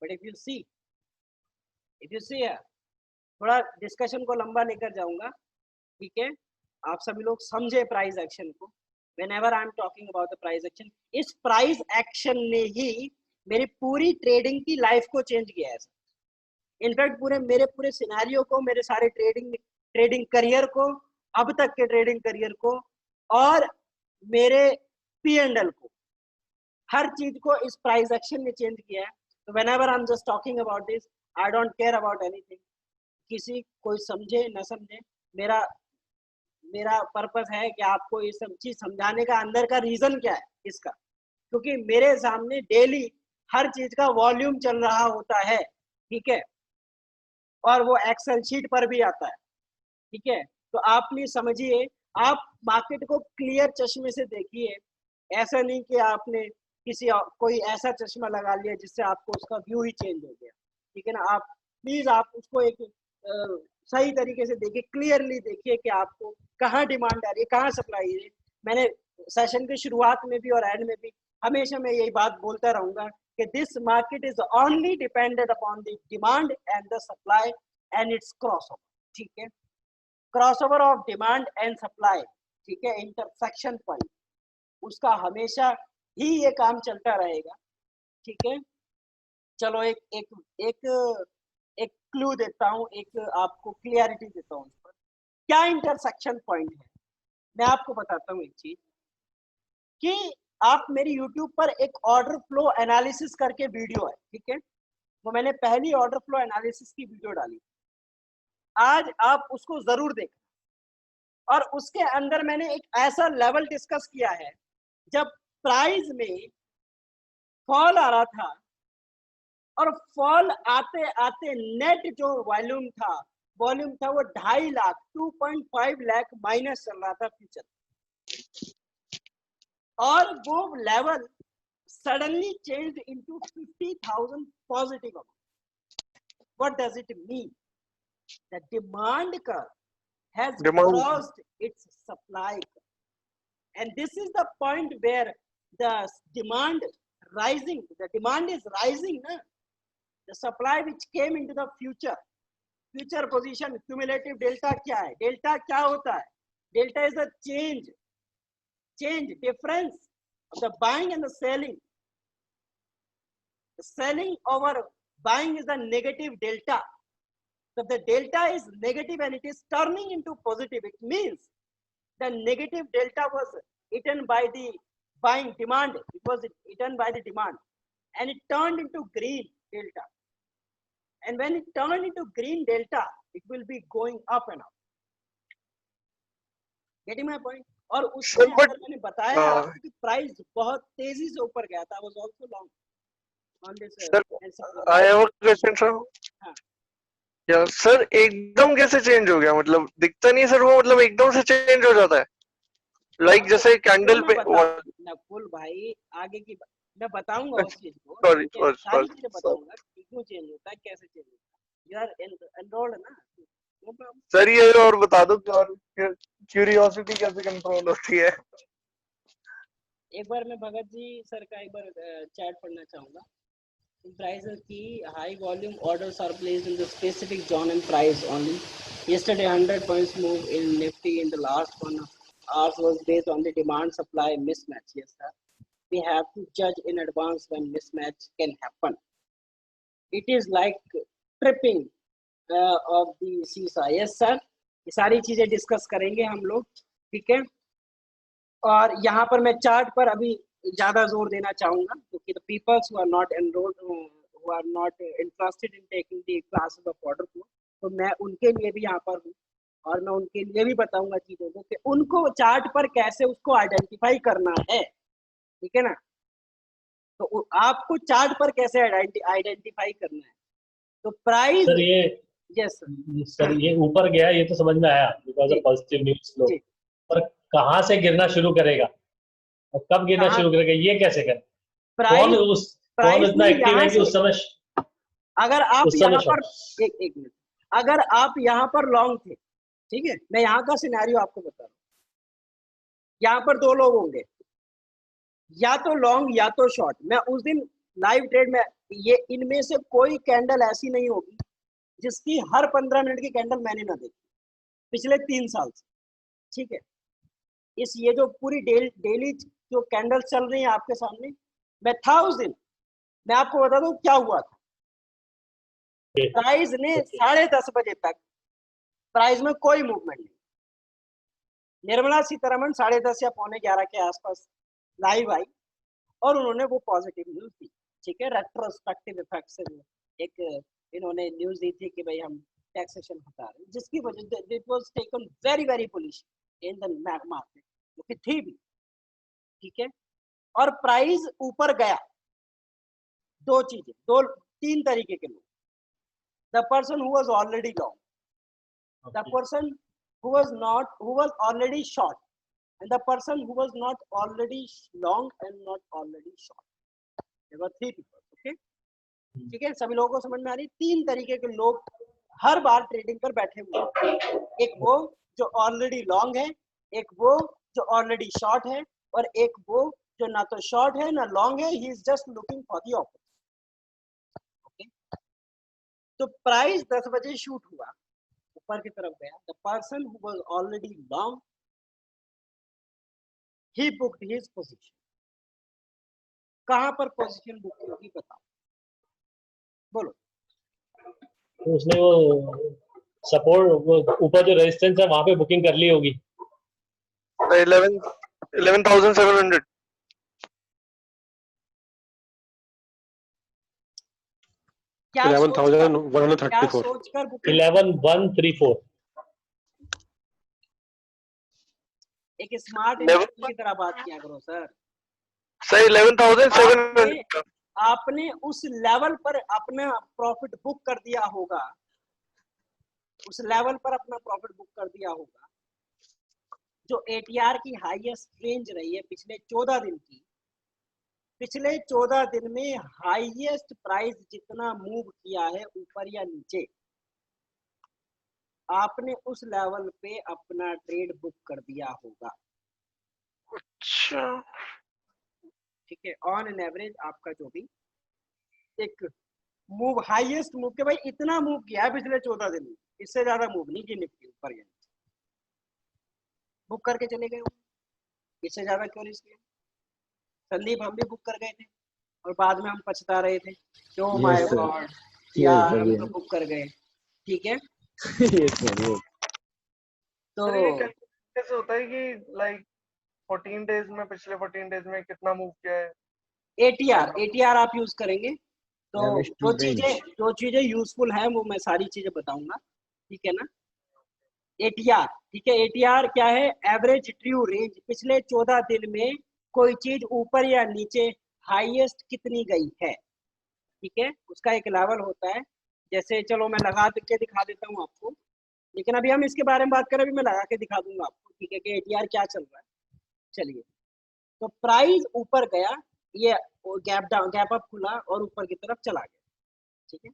But if you see थोड़ा डिस्कशन को लंबा लेकर जाऊंगा, ठीक है. आप सभी लोग समझे प्राइस एक्शन को. Whenever I am talking about the price action, इस प्राइस एक्शन ने ही मेरी पूरी ट्रेडिंग की लाइफ को चेंज किया है. इनफैक्ट मेरे पूरे सिनेरियो को, मेरे सारे ट्रेडिंग करियर को, अब तक के ट्रेडिंग करियर को और मेरे P&L को, हर चीज को इस प्राइस एक्शन ने चेंज किया है. तो whenever I am just talking about this, I don't care about anything. किसी कोई समझे न समझे, मेरा पर्पस है कि आपको ये सब चीज समझाने का अंदर का रीजन क्या है इसका. क्योंकि मेरे सामने डेली हर चीज का वॉल्यूम चल रहा होता है, ठीक है, और वो एक्सेल शीट पर भी आता है, ठीक है. तो आप प्लीज समझिए, आप मार्केट को क्लियर चश्मे से देखिए. ऐसा नहीं कि आपने कोई ऐसा चश्मा लगा लिया जिससे आपको उसका व्यू ही चेंज हो गया, ठीक है ना. आप प्लीज आप उसको एक सही तरीके से देखिए, क्लियरली देखिए कि आपको कहाँ डिमांड आ रही है, कहाँ सप्लाई है. मैंने सेशन की शुरुआत में भी और एंड में भी हमेशा मैं यही बात बोलता रहूंगा कि this market is only dependent upon the demand and the supply and it's crossover. ठीक है, crossover of demand and supply, ठीक है, इंटरसेक्शन पॉइंट, उसका हमेशा ही ये काम चलता रहेगा. ठीक है, चलो एक क्लू देता हूँ, एक आपको क्लियरिटी देता हूँ उस पर. क्या इंटरसेक्शन पॉइंट है, मैं आपको बताता हूँ एक चीज कि आप मेरी YouTube पर एक ऑर्डर फ्लो एनालिसिस करके वीडियो है, ठीक है, वो मैंने पहली ऑर्डर फ्लो एनालिसिस की वीडियो डाली. आज आप उसको जरूर देखें. और उसके अंदर मैंने एक ऐसा लेवल डिस्कस किया है जब प्राइस में फॉल आ रहा था और फॉल आते आते नेट जो वॉल्यूम था वो 2.5 लाख 2.5 लाख माइनस चल रहा था फ्यूचर. और वो level suddenly changed into 50,000 positive amount. What does it mean? The demand curve has crossed its supply curve. And this is the point where the demand is rising na? The supply which came into the future position, cumulative delta क्या है? Delta क्या होता है? Delta is the change difference of the buying and the selling. The selling over buying is the negative delta. So the delta is negative and it is turning into positive. It means the negative delta was eaten by the buying demand. It was eaten by the demand and it turned into green delta. And when it turned into green delta, it will be going up and up. Getting my point? और उसमें अगर मैंने बताया आपको कि price बहुत तेजी से ऊपर गया था. I was also long on this. Sir, I have a question, sir. हाँ. या सर एकदम कैसे चेंज हो गया? मतलब दिखता नहीं सर, वो मतलब एकदम से चेंज हो जाता है. लाइक जैसे कैंडल पे नकुल भाई, आगे की मैं बताऊंगा उस चीज को. सॉरी सारी चीजें बताऊंगा कि क्यों चेंज होता है, कैसे चेंज होता है. यू आर एनरोल्ड ना सर. ये और बता दो क्यूरियोसिटी कैसे कंट्रोल होती है. एक बार मैं भगत जी सर का एक बार चैट पढ़ना चाहूंगा. Prices key high volume orders are placed in the specific zone and price only. Yesterday 100 points move in Nifty in the last 1 hours was based on the demand supply mismatch. Yes sir, we have to judge in advance when mismatch can happen. It is like tripping of the seesaw. Yes sir, ये सारी चीजें discuss करेंगे हम लोग, ठीक है। और यहाँ पर मैं चार्ट पर अभी ज्यादा जोर देना चाहूंगा क्योंकि the peoples who are not enrolled, who are not interested in taking the classes of order flow, तो मैं उनके लिए भी यहाँ पर हूँ और मैं उनके लिए भी बताऊंगा चीजों को कि उनको चार्ट पर कैसे उसको आइडेंटिफाई करना है, ठीक है ना। तो आपको चार्ट पर कैसे आइडेंटिफाई करना है, तो प्राइस। सर ये यस सर ये ऊपर गया ये तो समझ में आया because of positive news flow, पर कहाँ से गिरना शुरू करेगा और कब गिरना शुरू करेगा ये कैसे करें? कौन इतना एक्टिव है कि उस समय अगर आप यहाँ पर एक मिनट, अगर आप यहाँ पर लॉन्ग थे, ठीक है, मैं यहाँ का सिनेरियो आपको बता रहा हूँ। यहाँ पर दो लोग होंगे, या तो लॉन्ग या तो शॉर्ट। मैं उस दिन लाइव ट्रेड में ये इनमें से कोई कैंडल ऐसी नहीं होगी जिसकी हर 15 मिनट की कैंडल मैंने ना देखी पिछले 3 साल से, ठीक है। इस ये जो पूरी डेली जो कैंडल चल रही है आपके सामने, मैं था उस दिन, मैं आपको बता दूं क्या हुआ था। प्राइस ने 10:30 बजे तक प्राइस में कोई मूवमेंट नहीं। निर्मला सीतारमण 10:30 या 11:15 के आसपास लाइव आई और उन्होंने वो पॉजिटिव न्यूज दी, ठीक है, रेट्रोस्पेक्टिव इफेक्ट से एक इन्होंने न्यूज दी थी कि भाई हम टैक्सेशन हटा रहे हैं, जिसकी वजह से it was taken very very bullish in the market, जो कि थी भी, ठीक है। और प्राइस ऊपर गया। दो चीजें, 3 तरीके के लोग, the person who was already long, the person who was already short, and the person who was not already long and not already short. There were 3 people, okay, ठीक है। सभी लोगों को समझ में आ रही? 3 तरीके के लोग हर बार ट्रेडिंग पर बैठे हुए हैं। एक वो जो ऑलरेडी लॉन्ग है, एक वो जो ऑलरेडी शॉर्ट है, और एक वो जो ना तो शॉर्ट है ना लॉन्ग है, he is just looking for the opposite, okay. तो प्राइस 10 बजे शूट हुआ, ऊपर की तरफ गया। The person who was already long, he booked his position. कहां पर पोजीशन बुक की होगी बताओ, बोलो। तो उसने वो सपोर्ट ऊपर जो रेजिस्टेंस है वहां पे बुकिंग कर ली होगी। 11,700। क्या 11,134। सोचकर 11,134। एक स्मार्ट इन्वेस्टर की तरह बात किया करो सर। सही 11,700। आपने उस लेवल पर अपना प्रॉफिट बुक कर दिया होगा, उस लेवल पर अपना प्रॉफिट बुक कर दिया होगा जो एटीआर की हाईएस्ट रेंज रही है पिछले 14 दिन की। पिछले 14 दिन में हाईएस्ट प्राइस जितना मूव किया है ऊपर या नीचे, आपने उस लेवल पे अपना ट्रेड बुक कर दिया होगा। अच्छा, ठीक है। ऑन एन एवरेज आपका जो भी एक मूव, हाईएस्ट मूव के भाई इतना मूव किया है पिछले 14 दिन में, इससे ज्यादा मूव नहीं की निफ्टी ऊपर या नीचे, बुक करके चले गए हो। इससे ज्यादा क्यों रिस्क लिया? संदीप हम भी बुक कर गए थे और बाद में हम पछता रहे थे, ओ माय गॉड यार हम तो बुक कर गए, ठीक है। तो कैसे होता है कि लाइक 14 डेज में, पिछले 14 डेज में कितना मूव किया है? एटीआर आप यूज करेंगे तो जो चीजें यूजफुल है वो मैं सारी चीजें बताऊंगा, ठीक है ना। एटीआर, ठीक है। एटीआर क्या है? Average true range. पिछले 14 दिन में कोई चीज ऊपर या नीचे हाईएस्ट कितनी गई है, ठीक है, उसका एक लेवल होता है। जैसे चलो मैं लगा के दिखा देता हूँ आपको, लेकिन अभी हम इसके बारे में बात करें, अभी मैं लगा के दिखा दूंगा आपको, ठीक है, कि एटीआर क्या चल रहा है। चलिए, तो प्राइस ऊपर गया, ये गैप अप खुला और ऊपर की तरफ चला गया, ठीक है,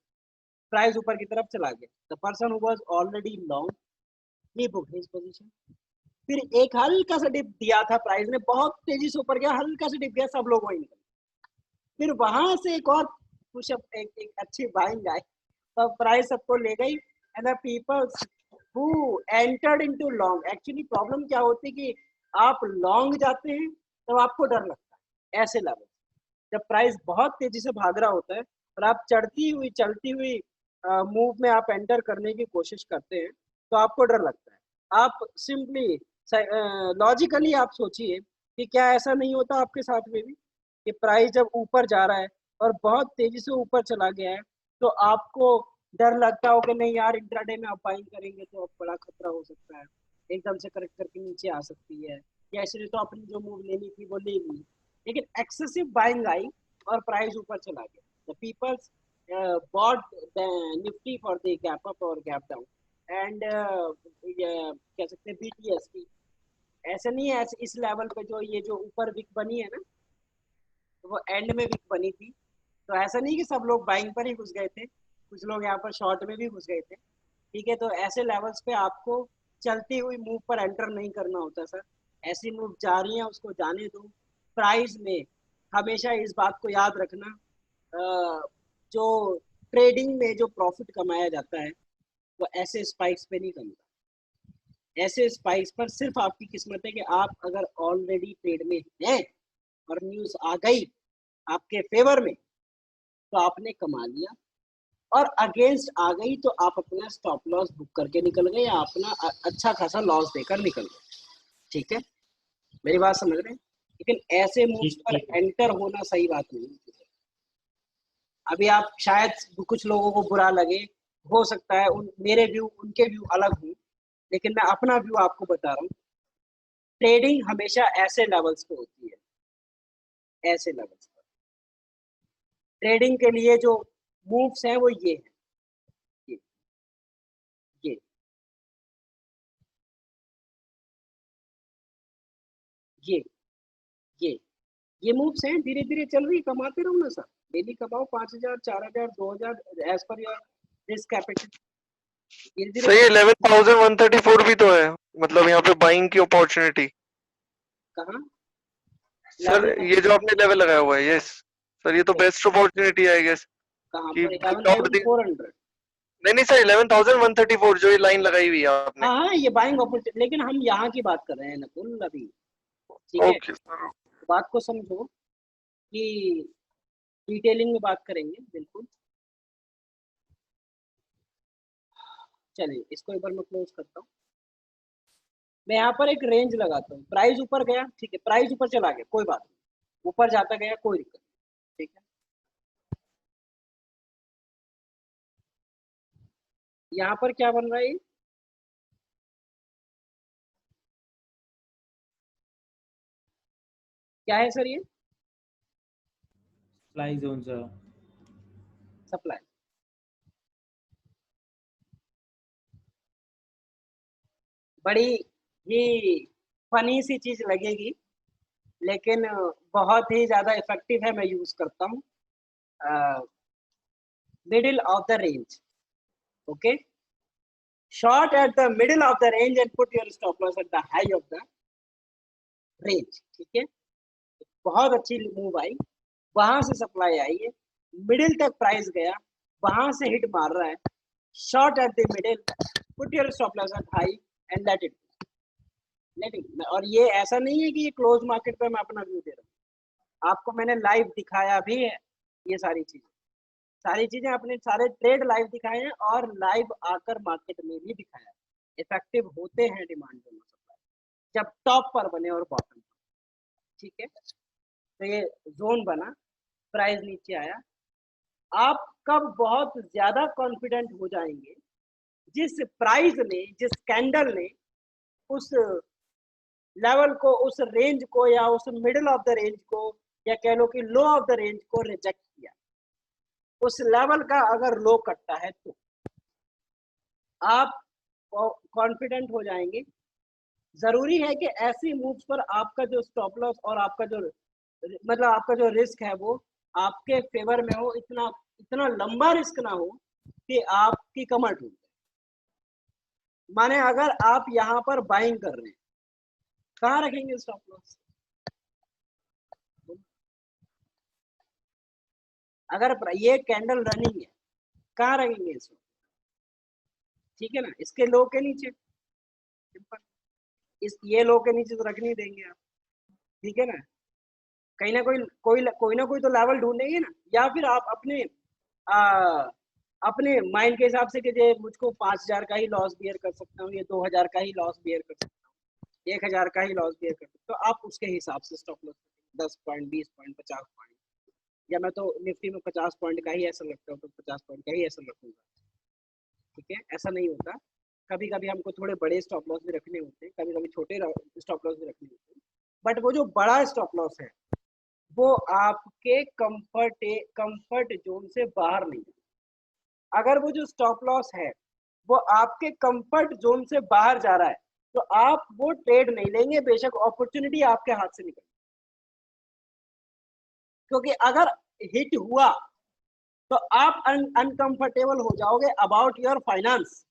प्राइस ऊपर की तरफ चला गया। The person who was already long, he booked his position. फिर एक हल्का सा डिप दिया था प्राइस ने, बहुत तेजी से ऊपर गया, हल्का सा डिप गया, सब लोग वहीं निकल। फिर वहां से एक और पुश अप एक अच्छी बाइंग आई, तो प्राइस सबको ले गई and the people who entered into long. Actually problem क्या होती है कि आप लॉन्ग जाते हैं तब आपको डर लगता है ऐसे लेवल, जब प्राइस बहुत तेजी से भाग रहा होता है और आप चलती हुई मूव में आप एंटर करने की कोशिश करते हैं तो आपको डर लगता है। आप सिंपली लॉजिकली आप सोचिए कि क्या ऐसा नहीं होता आपके साथ में भी कि प्राइस जब ऊपर जा रहा है और बहुत तेजी से ऊपर चला गया है तो आपको डर लगता हो कि नहीं यार इंट्राडे में आप बाइंग करेंगे तो अब बड़ा खतरा हो सकता है, एकदम से करेक्ट करके नीचे आ सकती है, या इसलिए तो अपनी जो मूव लेनी थी वो ले ली, लेकिन एक्सेसिव बाइंग आई और प्राइस ऊपर चला गया। The peoples bought the Nifty for the gap up or gap down and कह सकते हैं BTST। ऐसा नहीं है ऐसे इस लेवल पे जो ये जो ऊपर विक बनी है ना तो वो एंड में विक बनी थी, तो ऐसा नहीं कि सब लोग बाइंग पर ही घुस गए थे, कुछ लोग यहाँ पर शॉर्ट में भी घुस गए थे। ठीक है, तो ऐसे लेवल्स पे आपको चलती हुई मूव पर एंटर नहीं करना होता सर। ऐसी मूव जा रही है उसको जाने दो। प्राइस में हमेशा इस बात को याद रखना, जो ट्रेडिंग में जो प्रॉफिट कमाया जाता है वो ऐसे स्पाइक्स पे नहीं कमाता। ऐसे स्पाइक्स पर सिर्फ आपकी किस्मत है कि आप अगर ऑलरेडी ट्रेड में हैं और न्यूज आ गई आपके फेवर में तो आपने कमा लिया, और अगेंस्ट आ गई तो आप अपना स्टॉप लॉस बुक करके निकल गए या अपना अच्छा खासा लॉस देकर निकल गए। ठीक है, मेरी बात समझ रहे हैं? लेकिन ऐसे मूव्स पर एंटर होना सही बात नहीं है। अभी आप शायद कुछ लोगों को बुरा लगे, हो सकता है मेरे व्यू उनके व्यू अलग हों, लेकिन मैं अपना व्यू आपको बता रहा हूँ। ट्रेडिंग हमेशा ऐसे लेवल्स पे होती है, ऐसे लेवल्स पर ट्रेडिंग के लिए जो मूव्स हैं वो ये है, ये ये ये ये मूव्स हैं, धीरे धीरे चल रही, कमाते रहो ना सर, डेली कमाओ 5,000 4,000 2,000 as per your risk capital. सही है, 11,134 भी तो है, मतलब यहाँ पे बाइंग की अपॉर्चुनिटी। कहाँ सर ये जो आपने लेवल लगाया हुआ है, यस सर, ये तो बेस्ट अपॉर्चुनिटी है आई गेस। कहाँ कि पर? Without the 11,400। नहीं सर, 11,134 जो ये लाइन लगाई हुई है आपने। हाँ हाँ, ये बाइंग अपॉर्चुनिटी, लेकिन हम यहाँ की बात कर रहे हैं नकुल अभी। ठीक है, ओके सर। बात को समझो कि डिटेलिंग में बात करेंगे बिल्कुल। चलिए इसको एक बार मैं क्लोज करता हूँ। मैं यहाँ पर एक रेंज लगाता हूँ, प्राइस ऊपर गया, ठीक है, प्राइस ऊपर चला गया कोई बात नहीं, ऊपर जाता गया कोई दिक्कत नहीं। ठीक है, यहाँ पर क्या बन रहा है, क्या है सर? ये सप्लाई जोन सर। सप्लाई। बड़ी ही फनी सी चीज लगेगी लेकिन बहुत ही ज्यादा इफेक्टिव है, मैं यूज करता हूँ। Middle of the range, okay, short at the middle of the range and put your stop loss at the high of the range. ठीक है, बहुत अच्छी मूव आई, वहां से सप्लाई आई है, मिडिल तक प्राइस गया, वहां से हिट मार रहा है, short at the middle, put your stop loss at high and let it. और ये ऐसा नहीं है कि ये क्लोज मार्केट पे मैं अपना व्यू दे रहा हूँ, आपको मैंने लाइव दिखाया भी है, ये सारी चीजें अपने सारे ट्रेड लाइव दिखाए हैं और लाइव आकर मार्केट में भी दिखाया है। इफेक्टिव होते हैं डिमांड दोनों सप्लाई जब टॉप पर बने और बॉटम पर। ठीक है, तो ये जोन बना, प्राइस नीचे आया, आप कब बहुत ज्यादा कॉन्फिडेंट हो जाएंगे जिस प्राइस ने, जिस कैंडल ने उस लेवल को, उस रेंज को या उस मिडिल ऑफ द रेंज को या कह लो कि लो ऑफ द रेंज को रिजेक्ट किया, उस लेवल का अगर लो कटता है तो आप कॉन्फिडेंट हो जाएंगे। जरूरी है कि ऐसी मूव्स पर आपका जो स्टॉप लॉस और आपका जो मतलब आपका जो रिस्क है वो आपके फेवर में हो, इतना लंबा रिस्क ना हो कि आपकी कमर टूट जाए। माने अगर आप यहाँ पर बाइंग कर रहे हैं, कहाँ रखेंगे स्टॉप लॉस? अगर ये कैंडल रनिंग है, कहाँ रखेंगे इसको? ठीक है ना, इसके लो के नीचे, सिंपल। इस ये लो के नीचे तो रख नहीं देंगे आप, ठीक है ना। कहीं ना कोई तो लेवल ढूंढेंगे ना, या फिर आप अपने माइंड के हिसाब से कि जे मुझको 5000 का ही लॉस बियर कर सकता हूँ, ये 2000 का ही लॉस बियर कर सकता हूँ, 1000 का ही लॉस बियर कर सकता हूँ, तो आप उसके हिसाब से stop loss 10 point, 20 point, 50 point, या मैं तो निफ्टी में 50 पॉइंट का ही ऐसा लगता हूँ तो 50 पॉइंट का ही ऐसा रखूंगा, ठीक है। ऐसा नहीं होता, कभी कभी हमको थोड़े बड़े स्टॉप लॉस भी रखने होते हैं, कभी कभी छोटे स्टॉप लॉस भी रखने होते हैं, बट वो जो बड़ा स्टॉप लॉस है वो आपके कंफर्ट जोन से बाहर नहीं है। अगर वो जो स्टॉप लॉस है वो आपके कंफर्ट जोन से बाहर जा रहा है तो आप वो ट्रेड नहीं लेंगे, बेशक अपॉर्चुनिटी आपके हाथ से निकले, क्योंकि अगर हिट हुआ तो आप अनकंफर्टेबल हो जाओगे about your finance,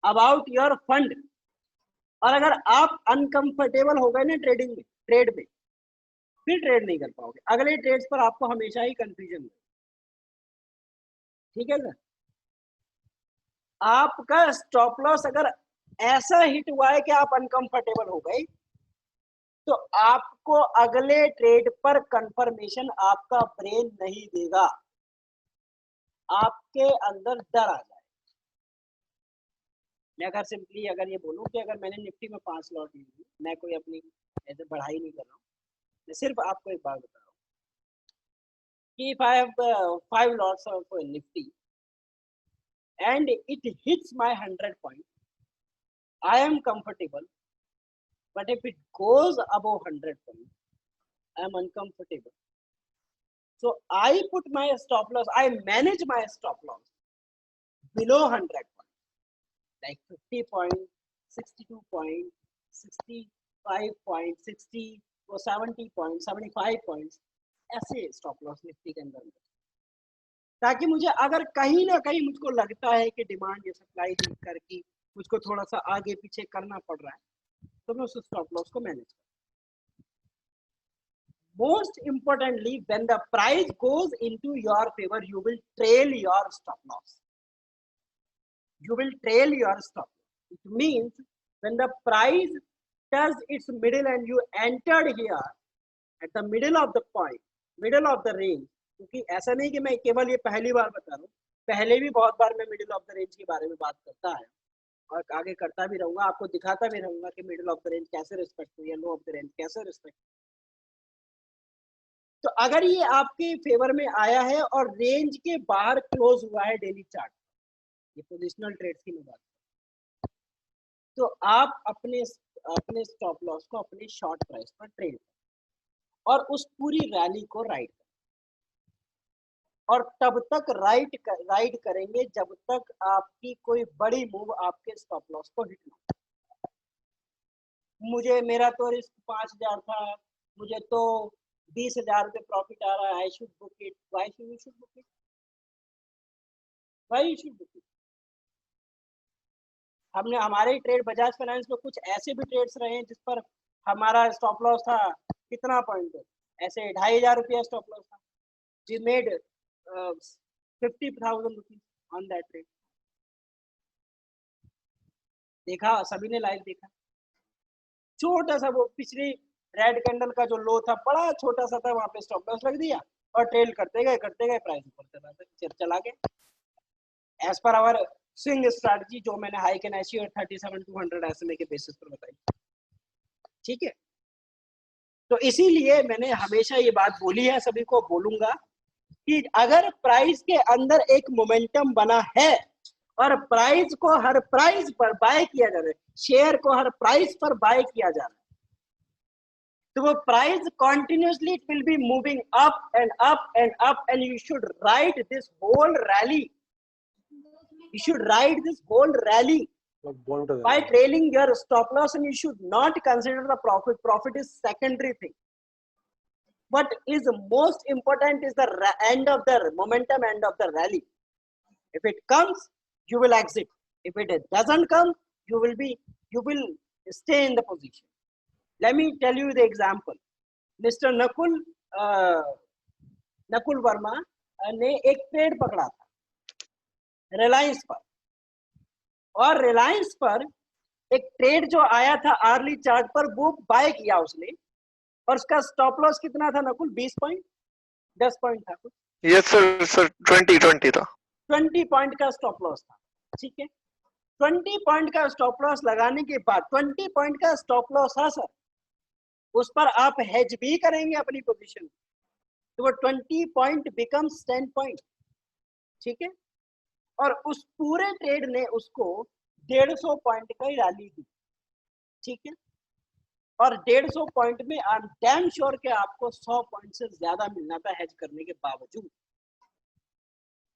about your fund. और अगर आप अनकंफर्टेबल हो गए ना ट्रेड में, फिर ट्रेड नहीं कर पाओगे, अगले ट्रेड्स पर आपको हमेशा ही कंफ्यूजन है, ठीक है सर। आपका स्टॉप लॉस अगर ऐसा हिट हुआ है कि आप अनकंफर्टेबल हो गए तो आपको अगले ट्रेड पर कंफर्मेशन आपका ब्रेन नहीं देगा, आपके अंदर डर आ जाए। मैं अगर सिंपली अगर ये बोलूं कि अगर मैंने निफ्टी में 5 लॉट ली, मैं कोई अपनी ऐसे बढ़ाई नहीं कर रहा हूँ, मैं सिर्फ आपको एक बात बता रहा हूँ कि if I have 5 lots of Nifty and it hits my 100 point, I am comfortable, but if it goes above 100 point, I am uncomfortable. So I put my stop loss, I manage my stop loss below 100 point, like 50 point, 62 point, 65 point, 60 or 70 point, 75 points, ऐसे stop loss Nifty के अंदर, ताकि मुझे अगर कहीं ना कहीं मुझको लगता है कि डिमांड या सप्लाई हीट करके मुझको थोड़ा सा आगे पीछे करना पड़ रहा है तो मैं उस स्टॉप लॉस को मैनेज करूं। Most importantly, when the price goes into your favor, you will trail your stop loss. You will trail your stop loss. It means when the price does its middle and you entered here at the middle of the point, middle of the range, क्योंकि ऐसा नहीं कि मैं केवल ये पहली बार बता रहा हूँ, पहले भी बहुत बार मैं मिडिल ऑफ द रेंज के बारे में बात करता है और आगे करता भी रहूंगा, आपको दिखाता भी रहूंगा कि मिडिल ऑफ द रेंज कैसे रिस्पेक्ट हुई है, लो ऑफ द रेंज कैसे रिस्पेक्ट। तो अगर ये आपके फेवर में आया है और रेंज के बाहर क्लोज हुआ है डेली चार्ट, ये पोजिशनल ट्रेड्स की मैं बात कर, तो आप अपने स्टॉप लॉस को अपने शॉर्ट प्राइस पर ट्रेड और उस पूरी रैली को राइड करें, और तब तक राइड करेंगे जब तक आपकी कोई बड़ी मूव आपके स्टॉप लॉस को हिट ना। मुझे मेरा तो रिस्क 5000 था, मुझे तो 20,000 पे प्रॉफिट आ रहा है, I should book it, why should you should book it, why you should book it. हमने हमारे ट्रेड बजाज फाइनेंस में कुछ ऐसे भी ट्रेड्स रहे हैं जिस पर हमारा स्टॉप लॉस था कितना पॉइंट, ऐसे 2500 रुपया स्टॉप लॉस था, जी made 50,000 rupees on that trade. देखा, सभी ने लाइव देखा, छोटा सा वो पिछली रेड कैंडल का जो लो था बड़ा छोटा सा था, वहां पे स्टॉप लॉस लग दिया और ट्रेल करते गए प्राइस ऊपर चला गया as per hour swing strategy, जो मैंने हाई कैन अचीव 37,200 एसएमए के बेसिस पर बताई, ठीक है। तो इसीलिए मैंने हमेशा ये बात बोली है, सभी को बोलूंगा कि अगर प्राइस के अंदर एक मोमेंटम बना है और प्राइस को हर प्राइस पर बाय किया जा रहा है, शेयर को हर प्राइस पर बाय किया जा रहा है, तो वो price continuously it will be moving up and up and up, and you should ride this whole rally. You should ride this whole rally by trailing your stop loss, and you should not consider the profit. Profit is secondary thing. What is most important is the end of the momentum, end of the rally. If it comes, you will exit. If it doesn't come, you will stay in the position. Let me tell you the example. Mr. Nakul Verma ने एक trade पकड़ा था रिलायंस पर, और रिलायंस पर एक trade जो आया था आर्ली चार्ट पर वो बाय किया उसने, और उसका स्टॉप लॉस कितना था नकुल? 20 पॉइंट, 10 पॉइंट था कुछ, यस सर 20 था। 20 पॉइंट का स्टॉप लॉस था, ठीक है। 20 पॉइंट का स्टॉप लॉस लगाने के बाद 20 पॉइंट का स्टॉप लॉस है सर, उस पर आप हेज भी करेंगे अपनी पोजीशन, तो वो 20 पॉइंट बिकम्स 10 पॉइंट, ठीक है। और उस पूरे ट्रेड ने उसको 150 पॉइंट का ही रैली दी, ठीक है। और 150 पॉइंट में आई एम डैम श्योर कि आपको 100 पॉइंट से ज्यादा मिलना था हेज करने के बावजूद,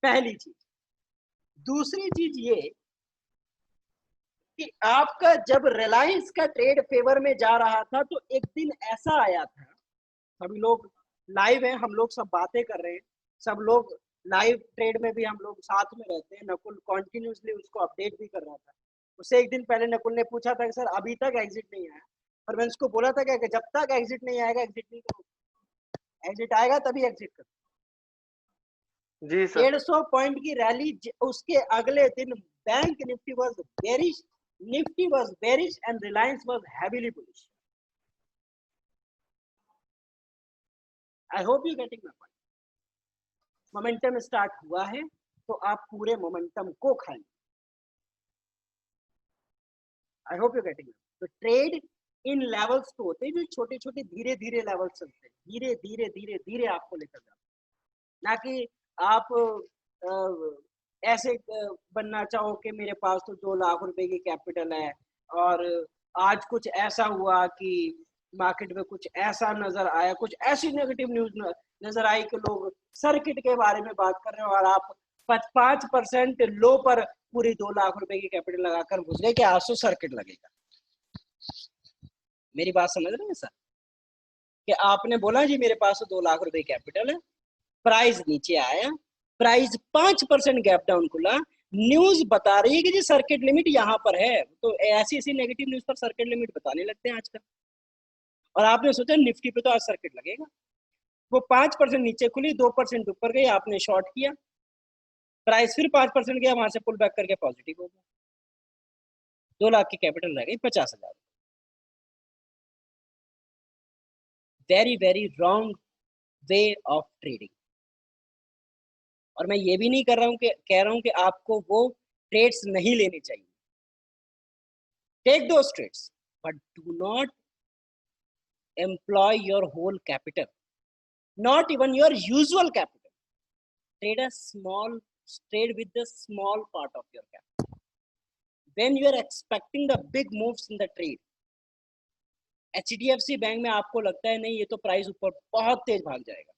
पहली चीज। दूसरी चीज ये कि आपका जब रिलायंस का ट्रेड फेवर में जा रहा था तो एक दिन ऐसा आया था, सभी लोग लाइव हैं, हम लोग सब बातें कर रहे हैं, सब लोग लाइव ट्रेड में भी हम लोग साथ में रहते हैं, नकुल कॉन्टिन्यूसली उसको अपडेट भी कर रहा था। उससे एक दिन पहले नकुल ने पूछा था कि सर अभी तक एग्जिट नहीं आया, और मैंने उसको बोला था कि जब तक एग्जिट नहीं आएगा एग्जिट नहीं करो, एग्जिट आएगा तभी एग्जिट करो। जी सर। 150 पॉइंट की रैली, उसके अगले दिन bank Nifty was bearish, Nifty was bearish and Reliance was heavily bullish. I hope you getting my point. Momentum start हुआ है तो आप पूरे मोमेंटम को खाएं। I hope you getting. तो ट्रेड इन लेवल्स तो होते हैं जो छोटे छोटे धीरे धीरे लेवल चलते हैं, धीरे धीरे धीरे धीरे आपको लेकर जाते, ना कि आप ऐसे बनना चाहो कि मेरे पास तो 2 लाख रुपए की कैपिटल है और आज कुछ ऐसा हुआ कि मार्केट में कुछ ऐसा नजर आया, कुछ ऐसी नेगेटिव न्यूज नजर आई कि लोग सर्किट के बारे में बात कर रहे हो और आप 5% लो पर पूरी 2 लाख रुपए की कैपिटल लगाकर घुस गए कि आज तो सर्किट लगेगा। मेरी बात समझ रहे हैं सर? कि आपने बोला जी मेरे पास तो 2 लाख रुपए कैपिटल है, प्राइस नीचे आया, प्राइस 5% गैप डाउन खुला, न्यूज बता रही है कि जी सर्किट लिमिट यहाँ पर है, तो ऐसी ऐसी नेगेटिव न्यूज पर सर्किट लिमिट बताने लगते हैं आजकल, और आपने सोचा निफ्टी पे तो आज सर्किट लगेगा, वो 5% नीचे खुली, 2% ऊपर गई, आपने शॉर्ट किया, प्राइस फिर 5% गया, वहां से पुल बैक करके पॉजिटिव हो गया, 2 लाख की कैपिटल रह गई 50,000। Very very wrong way of trading. और मैं ये भी नहीं कर रहा हूं कि कह रहा हूं कि आपको वो ट्रेड्स नहीं लेने चाहिए, take those trades but do not employ your whole capital, not even your usual capital. Trade a small, trade with the small part of your capital. When you are expecting the big moves in the trade, HDFC bank में आपको लगता है नहीं ये तो price ऊपर बहुत तेज भाग जाएगा,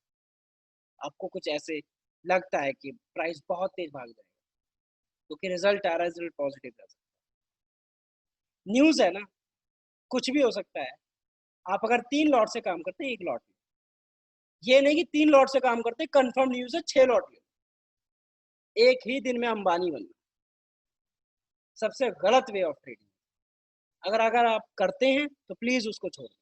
आपको कुछ ऐसे लगता है कि प्राइस बहुत तेज भाग जाएगा, तो कि रिजल्ट आ रहा है, रिजल्ट पॉजिटिव आ सकता है। न्यूज है ना, कुछ भी हो सकता है। आप अगर 3 लॉट से काम करते हैं 1 लॉट में, ये नहीं कि 3 लॉट से काम करते कंफर्म न्यूज है 6 लॉट ले, एक ही दिन में अंबानी बनना सबसे गलत वे ऑफ ट्रेडिंग। अगर आप करते हैं तो प्लीज उसको छोड़ दें।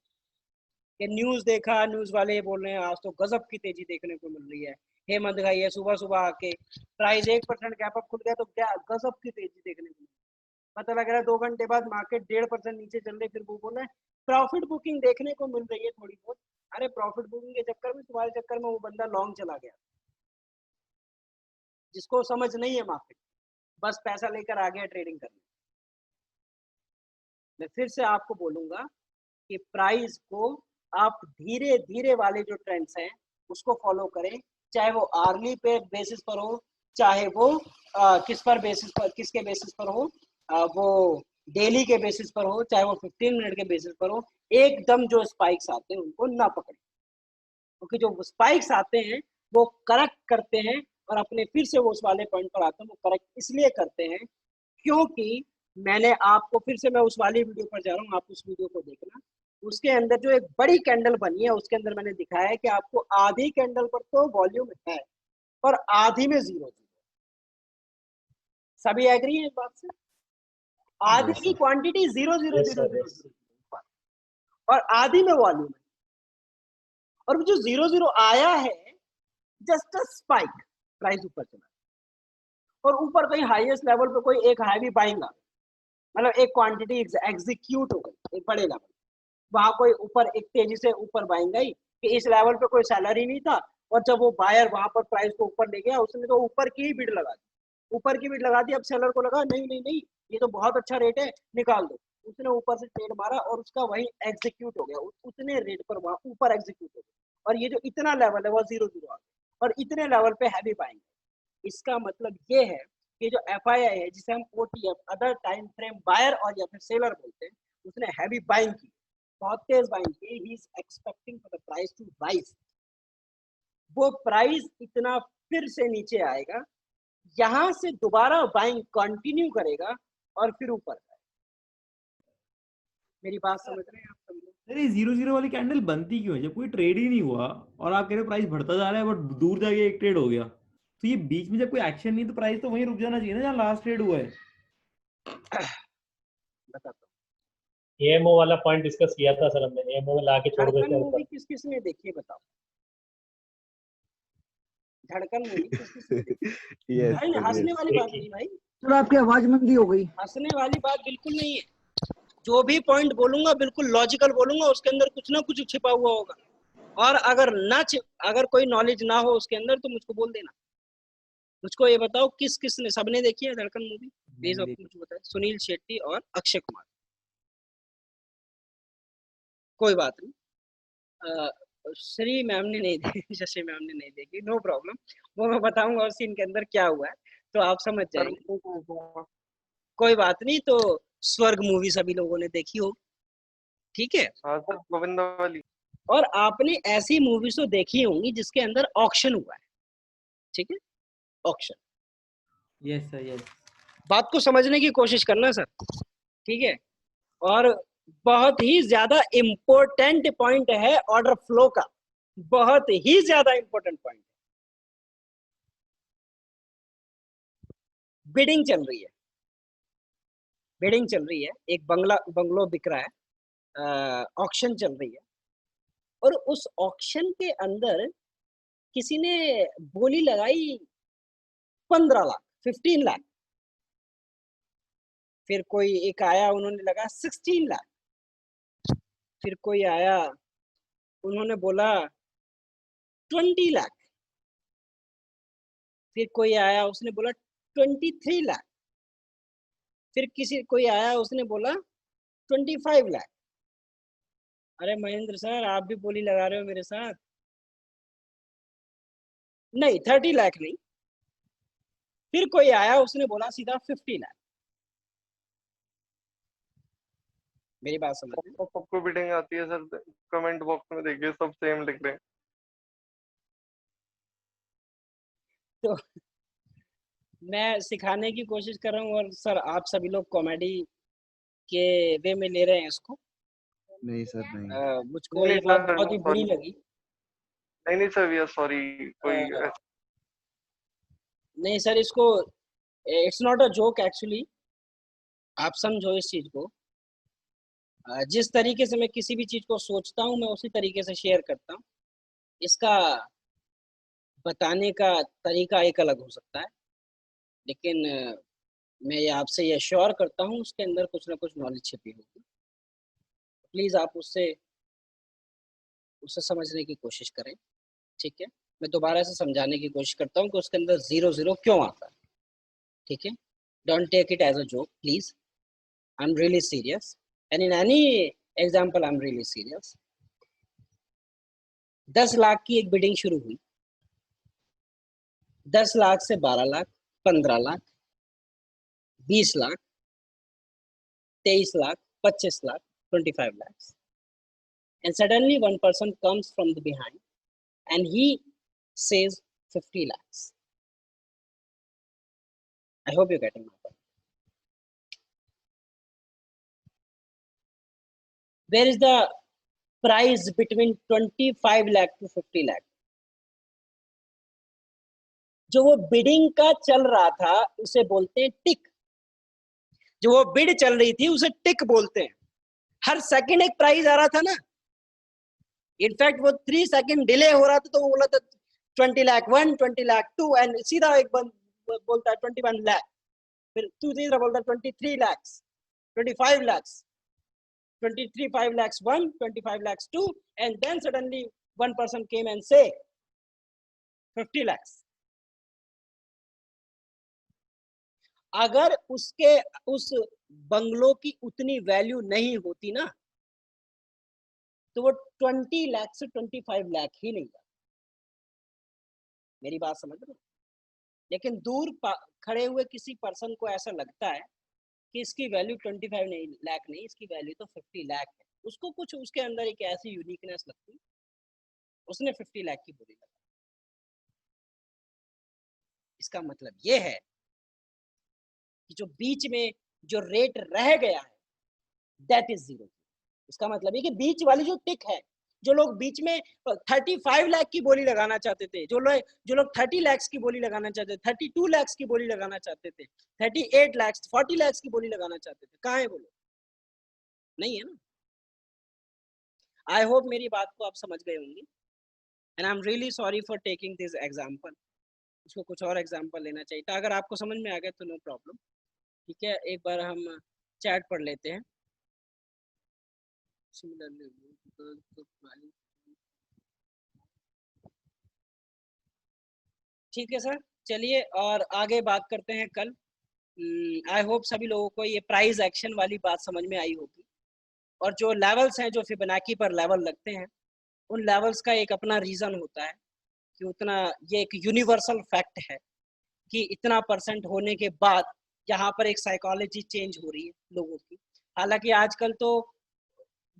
कि न्यूज देखा, न्यूज वाले बोल रहे हैं आज तो गजब की तेजी देखने को मिल रही है, हेमंत भाई है सुबह सुबह आके प्राइस 1% गैप अप खुल गया तो क्या गजब की तेजी देखने को मिल रही है, पता लग रहा है 2 घंटे बाद मार्केट 1.5% नीचे चल रही, फिर वो बोल रहे हैं प्रॉफिट बुकिंग देखने को मिल रही है थोड़ी बहुत। अरे प्रॉफिट बुकिंग के चक्कर में, तुम्हारे चक्कर में वो बंदा लॉन्ग चला गया, जिसको समझ नहीं है मार्केट, बस पैसा लेकर आ गया ट्रेडिंग करने। मैं फिर से आपको बोलूंगा कि प्राइस को आप धीरे धीरे वाले जो ट्रेंड्स हैं उसको फॉलो करें, चाहे वो आर्ली पे बेसिस पर हो, चाहे वो किस पर बेसिस पर, किसके बेसिस पर हो, वो डेली के बेसिस पर हो, चाहे वो 15 मिनट के बेसिस पर हो। एकदम जो स्पाइक्स आते हैं उनको ना पकड़े, क्योंकि जो स्पाइक्स आते हैं वो करेक्ट करते हैं और अपने फिर से वो उस वाले पॉइंट पर आते हैं। वो करेक्ट इसलिए करते हैं क्योंकि मैंने आपको, फिर से मैं उस वाली वीडियो पर जा रहा हूँ, आप उस वीडियो को देखना, उसके अंदर जो एक बड़ी कैंडल बनी है उसके अंदर मैंने दिखाया है कि आपको आधी कैंडल पर तो वॉल्यूम है और आधी में जीरो। सभी एग्री है इस बात से? आधी की क्वांटिटी 0 और आधी में वॉल्यूम है, और जो 0 आया है जस्ट अ स्पाइक, प्राइस ऊपर चला और ऊपर कहीं हाईएस्ट लेवल पे कोई एक हाई भी पाएगा, मतलब एक क्वांटिटी एग्जीक्यूट हो गई एक बड़े लेवल, वहां कोई ऊपर एक तेजी से ऊपर बाइंग गई कि इस लेवल पे कोई सैलरी नहीं था और जब वो बायर वहां पर प्राइस को ऊपर ले गया उसने तो ऊपर की ही बिड लगा दी, ऊपर की बिड लगा दी। अब सेलर को लगा नहीं नहीं नहीं ये तो बहुत अच्छा रेट है निकाल दो, उसने ऊपर से ट्रेड मारा और उसका वही एग्जीक्यूट हो गया, उतने रेट पर वहां ऊपर एग्जीक्यूट हो गया और ये जो इतना लेवल है वो 0-0 आ गया और इतने लेवल पे हैवी बाइंग। इसका मतलब ये है कि जो FII है जिसे हम OTF other time frame buyer और या फिर सेलर बोलते हैं, उसने हैवी बाइंग की, बहुत तेज बाइंग की, he is expecting for the price to rise. वो प्राइस इतना फिर से नीचे आएगा, यहां से दोबारा बाइंग कंटिन्यू करेगा और फिर ऊपर जाएगा। मेरी बात समझ रहे हैं आप सब लोग? सर ये 0-0 वाली कैंडल बनती क्यों है जब कोई ट्रेड ही नहीं हुआ और आप कह रहे हो प्राइस बढ़ता जा रहा है बट दूर जाके एक ट्रेड हो गया, तो ये बीच में जब कोई एक्शन नहीं तो प्राइस तो वहीं रुक जाना चाहिए ना जहाँ लास्ट ट्रेड हुआ है। बताता हूँ। AMO वाला पॉइंट डिस्कस किया था सर हमने, AMO में लाके छोड़ धड़कन देते हैं मूवी ऊपर। किस किस ने देखी है बताओ? धड़कन मूवी किस किस ने देखी? यस भाई हंसने वाली बात देखी। नहीं भाई, सर आपकी आवाज मंदी हो गई। हंसने वाली बात बिल्कुल नहीं है। जो भी पॉइंट बोलूंगा बिल्कुल लॉजिकल बोलूंगा, उसके अंदर कुछ ना कुछ छिपा हुआ होगा और अगर कोई नॉलेज ना हो उसके अंदर तो मुझको बोल देना। मुझको ये बताओ किस किस ने, सबने देखी है धड़कन मूवी? प्लीज आप मुझे बताएं। सुनील शेट्टी और अक्षय कुमार। कोई बात नहीं, श्री मैम ने नहीं देखी, शशि मैम ने नहीं देखी, नो प्रॉब्लम, वो मैं बताऊंगा और सीन के अंदर क्या हुआ है तो आप समझ जाएंगे। कोई बात नहीं, तो स्वर्ग मूवी सभी लोगों ने देखी हो, ठीक है? हाँ सर, गोविंदा वाली। और आपने ऐसी मूवीज तो देखी होंगी जिसके अंदर ऑक्शन हुआ है, ठीक है? Auction, yes sir yes. बात को समझने की कोशिश करना सर, ठीक है? और बहुत ही ज्यादा इंपॉर्टेंट पॉइंट है ऑर्डर फ्लो का, बहुत ही ज्यादा इंपॉर्टेंट पॉइंट। बिडिंग चल रही है, बिडिंग चल रही है, एक बंगलो बिक रहा है, ऑक्शन चल रही है और उस ऑक्शन के अंदर किसी ने बोली लगाई 15 लाख, 15 लाख। फिर कोई एक आया, उन्होंने लगा 16 लाख। फिर कोई आया, उन्होंने बोला 20 लाख। फिर कोई आया, उसने बोला 23 लाख। फिर कोई आया, उसने बोला 25 लाख। अरे महेंद्र सर, आप भी बोली लगा रहे हो मेरे साथ? नहीं, 30 लाख नहीं। फिर कोई आया, उसने बोला सीधा 50 लाख। मेरी बात समझ रहे हैं? सबको बिडिंग आती है सर, कमेंट बॉक्स में देखिए सब सेम लिख रहे हैं। तो मैं सिखाने की कोशिश कर रहा हूँ और सर आप सभी लोग कॉमेडी के वे में ले रहे हैं इसको। नहीं सर नहीं। मुझको ये बात बहुत ही बुरी लगी। नहीं सर, वी आर सॉरी। कोई नहीं सर, इसको it's not a joke actually, आप समझो इस चीज को। जिस तरीके से मैं किसी भी चीज को सोचता हूँ मैं उसी तरीके से शेयर करता हूँ। इसका बताने का तरीका एक अलग हो सकता है, लेकिन मैं ये आपसे ये श्योर करता हूँ उसके अंदर कुछ ना कुछ नॉलेज छिपी होगी। प्लीज आप उससे समझने की कोशिश करें, ठीक है? मैं दोबारा से समझाने की कोशिश करता हूँ कि उसके अंदर 0-0 क्यों आता है, ठीक है? Don't take it as a joke please, I am really serious and in any example I am really serious. 10 lakh की एक बिडिंग शुरू हुई, 10 लाख से 12 lakh, 15 lakh, 20 lakh, 23 lakh, 25 lakh, 25 lakhs, and suddenly one person comes from the behind and he says 50 lakhs. I hope you're getting my point. Where is the price between 25 lakh to 50 lakh? जो वो bidding का चल रहा था उसे बोलते हैं टिक। जो वो बिड चल रही थी उसे टिक बोलते हैं। हर सेकंड एक प्राइस आ रहा था ना। इनफैक्ट वो 3 सेकंड डिले हो रहा था तो वो बोला था 20 लाख 1, 20 लाख 2 एंड सीधा एक बोलता है 21 लाख, फिर तीसरा बोलता है 23 lakh, 25 lakhs, 5 lakhs 1, 25 lakhs 2, and then suddenly one person came and say 50 lakhs. अगर उसके उस बंगलो की उतनी वैल्यू नहीं होती ना, तो वो 20 लाख से 25 लाख ही नहीं जाता। मेरी बात समझ रहे हो? लेकिन दूर खड़े हुए किसी पर्सन को ऐसा लगता है कि इसकी वैल्यू 25 नहीं लाख नहीं, इसकी वैल्यू तो 50 लाख है। उसको कुछ उसके अंदर एक ऐसी यूनिकनेस लगती है, उसने 50 लाख की बोली लगाई। इसका मतलब ये है कि जो बीच में जो रेट रह गया है दैट इज जीरो। इसका मतलब है कि बीच वाली जो टिक है, जो लोग बीच में 35 लाख की बोली लगाना चाहते थे, जो लोग 30 लाख की बोली लगाना चाहते थे, 32 लाख की बोली लगाना चाहते थे, 38 लाख 40 लाख की बोली लगाना चाहते थे, कहाँ है वो लोग? नहीं है ना। आई होप मेरी बात को आप समझ गए होंगे, and I am really sorry for taking this example. उसको कुछ और एग्जाम्पल लेना चाहिए था। अगर आपको समझ में आ गया तो नो प्रॉब्लम, ठीक है। एक बार हम चैट पढ़ लेते हैं। ठीक है सर, चलिए और आगे बात करते हैं कल। आई होप सभी लोगों को ये प्राइस एक्शन वाली बात समझ में आई होगी, और जो लेवल्स हैं, जो फिबोनाची पर लेवल लगते हैं, उन लेवल्स का एक अपना रीज़न होता है कि उतना, ये एक यूनिवर्सल फैक्ट है कि इतना परसेंट होने के बाद यहाँ पर एक साइकोलॉजी चेंज हो रही है लोगों की। हालांकि आजकल तो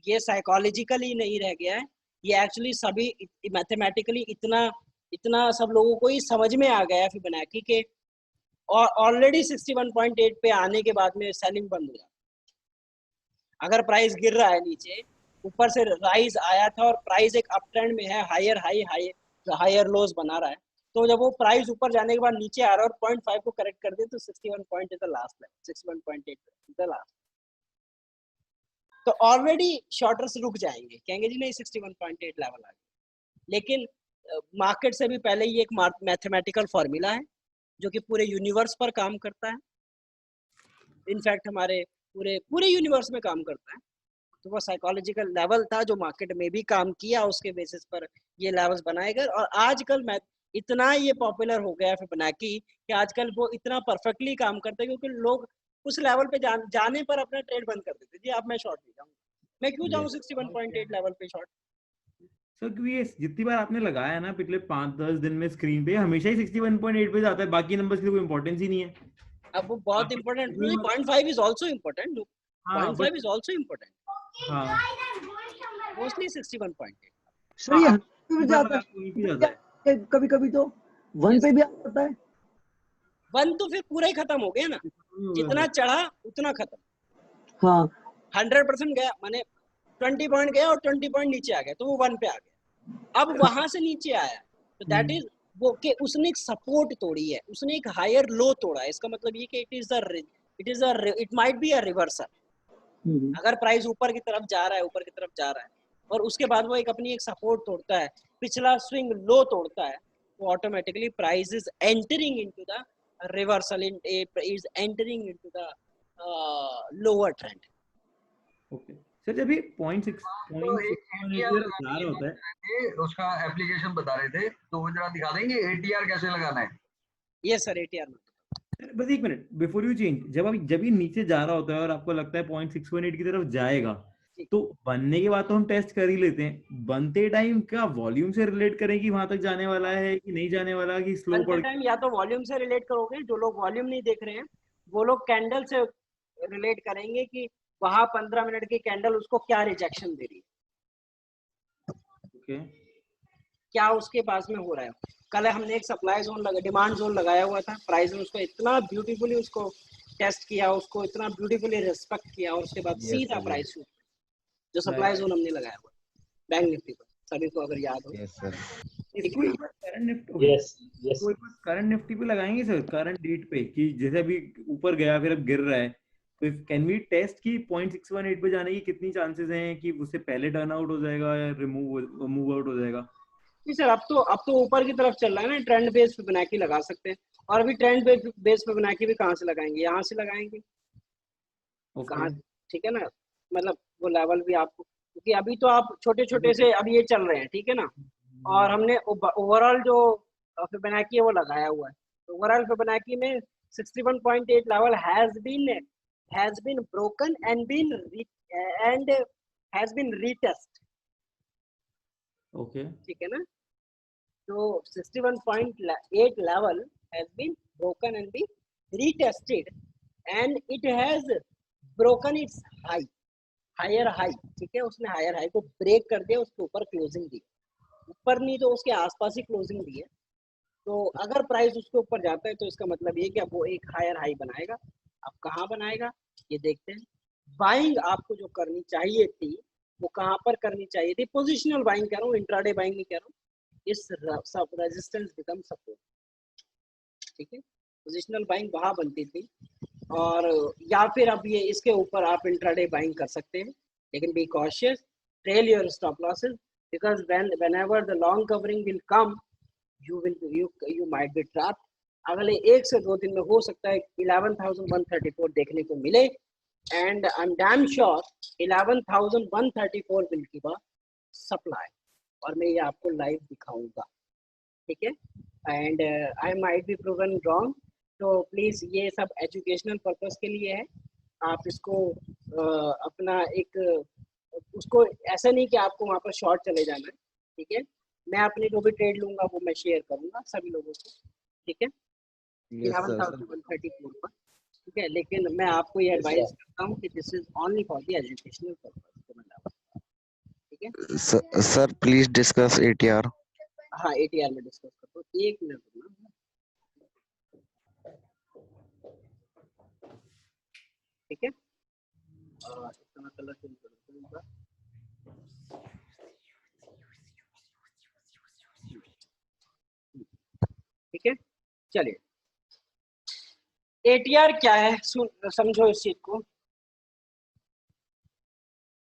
ये साइकोलॉजिकली नहीं रह गया है, ये एक्चुअली सभी मैथमेटिकली इतना सब लोगों को ही समझ में आ गया है फिबोनाची के, और ऑलरेडी 61.8 पे आने के बाद में सेलिंग बंद हो जाती। अगर प्राइस गिर रहा है नीचे, ऊपर से राइज आया था और प्राइस एक अप ट्रेंड में है, हायर लोज बना रहा है, तो जब वो प्राइस ऊपर जाने के बाद नीचे आ रहा है और 0.5 को करेक्ट कर दे तो 61 point is the last level, 61.8 is the last. तो ऑलरेडी शॉर्टर्स रुक जाएंगे, कहेंगे जी नहीं 61.8 लेवल आ गया। लेकिन मार्केट से भी पहले ये एक मैथमेटिकल फॉर्मूला है जो कि पूरे यूनिवर्स पर काम करता है, इनफैक्ट हमारे पूरे यूनिवर्स में काम करता है। तो वो साइकोलॉजिकल लेवल था जो मार्केट में भी काम किया, उसके बेसिस पर ये लेवल्स बनाए गए। और आजकल मैं इतना ये पॉपुलर हो गया फिबोनाची कि आजकल वो इतना परफेक्टली काम करता है, क्योंकि लोग उस लेवल पे जाने पर अपना ट्रेड बंद कर देते। जी अब मैं शॉर्ट नहीं जाऊंगा, मैं क्यों जाऊं 61.8 लेवल पे शॉर्ट। सर क्योंकि ये जितनी बार आपने लगाया ना पिछले 5-10 दिन में स्क्रीन पे, हमेशा ही 61.8 पे जाता है, बाकी नंबर्स की कोई इंपॉर्टेंस ही नहीं है। अब वो बहुत important, 0.5 is also important, 0.5 is also important. हाँ मोस्टली 61.8 सर ये 100 पे जाता है, कभी कभी तो 1 पे भी आ जाता है। 1 तो फिर पूरा ही खत्म हो गया ना, जितना चढ़ा उतना खत्म। हाँ 100% गया, माने 20 पॉइंट गया और 20 पॉइंट नीचे आ गया तो वो 1 पे आ गया। अब वहां से नीचे आया तो दैट इज वो कि उसने एक सपोर्ट तोड़ी है, उसने एक हायर लो तोड़ा है। इसका मतलब ये कि it might be a reversal. अगर प्राइस ऊपर की तरफ जा रहा है और उसके बाद वो एक अपनी एक सपोर्ट तोड़ता है, पिछला स्विंग लो तोड़ता है, तो automatically price is entering into the reversal, is entering into the lower trend. Okay sir, जब ये 0.6 जा रहा होता है, उसका एप्लीकेशन बता रहे थे, तो वो जरा दिखा देंगे एटीआर कैसे लगाना है। यस सर, एटीआर बस एक मिनट बिफोर यू चेंज, जब ये नीचे जा रहा होता है और आपको लगता है 0.618 की तरफ जाएगा, तो बनने के बाद तो हम टेस्ट कर ही लेते हैं, बनते टाइम क्या वॉल्यूम से रिलेट करें कि वहां तक जाने वाला है कि नहीं जाने वाला, कि स्लो पड़ टाइम या तो वॉल्यूम से रिलेट करोगे, जो लोग वॉल्यूम नहीं देख रहे हैं वो लोग कैंडल से रिलेट करेंगे कि वहां 15 मिनट की कैंडल उसको क्या रिजेक्शन दे रही है, ओके क्या उसके पास में हो रहा है। कल हमने एक सप्लाई जोन डिमांड जोन लगाया हुआ था, प्राइस ने उसको इतना ब्यूटीफुली उसको टेस्ट किया, उसको इतना ब्यूटीफुली रिस्पेक्ट किया, और उसके बाद सीधा प्राइस जो सप्लाई जोन हमने लगाया हुआ बैंक निफ्टी पर, सभी को अगर याद हो। करंट निफ्टी पे लगाएंगे सर, करंट डेट पे, कि जैसे अभी ऊपर गया फिर अब गिर रहा है, तो कैन वी टेस्ट कि 0.618 पे जाने की कितनी चांसेस हैं कि उससे पहले टर्न आउट हो जाएगा या मूव आउट हो जाएगा। नहीं सर, अब तो ऊपर की तरफ चल रहा है ना, ट्रेंड बेस पे बना के लगा सकते हैं। और अभी ट्रेंड बेस पे बना के भी कहाँ से लगाएंगे, यहाँ से लगाएंगे कहाँ, ठीक है ना, मतलब वो लेवल भी आपको, क्योंकि अभी तो आप छोटे छोटे से अब ये चल रहे हैं, ठीक है ना, और हमने ओवरऑल जो फिबोनाची है वो लगाया हुआ है। तो ओवरऑल फिबोनाची में 61.8 level has been broken and has been retest, okay ठीक है ना। तो 61.8 level has been broken and been retested and it has broken its higher high, ठीक है, उसने हायर हाई को ब्रेक कर दिया, उसके ऊपर क्लोजिंग दी, ऊपर नहीं तो उसके आसपास ही क्लोजिंग दी है। तो अगर प्राइस उसके ऊपर जाता है तो इसका मतलब ये कि अब वो एक हायर हाई बनाएगा। अब कहाँ बनाएगा ये देखते हैं। बाइंग आपको जो करनी चाहिए थी वो कहाँ पर करनी चाहिए थी, पोजिशनल बाइंग कह रहा हूँ, इंट्राडे बाइंग नहीं कह रहा हूँ। इस सब रेजिस्टेंस बिकम सपोर्ट, ठीक है, पोजिशनल बाइंग वहां बनती थी। और या फिर अब ये इसके ऊपर आप इंट्राडे बाइंग कर सकते हैं, लेकिन be cautious, trail your stop losses because whenever the long covering will come you might be trapped। अगले 1 से 2 दिन में हो सकता है 11,134 देखने को मिले, and I am damn sure 11,134 will give a supply, और मैं ये आपको लाइव दिखाऊंगा, ठीक है। And I might be proven wrong, तो प्लीज ये सब एजुकेशनल पर्पस के लिए है। आप इसको अपना एक उसको ऐसा नहीं कि आपको वहाँ पर शॉर्ट चले जाना है, ठीक है। मैं अपनी जो भी ट्रेड लूंगा वो मैं शेयर करूंगा सभी लोगों को, ठीक है, 11,134 पर, ठीक है। लेकिन मैं आपको ये एडवाइस करता हूँ कि this is only for the educational purpose, ठीक है। Sir please discuss ATR. हाँ एटीआर में डिस्कस करते हो, 1 मिनट रुकना, ठीक है। इतना कलर चेंज कर दूंगा, ठीक है। चलिए एटीआर क्या है समझो इस चीज को।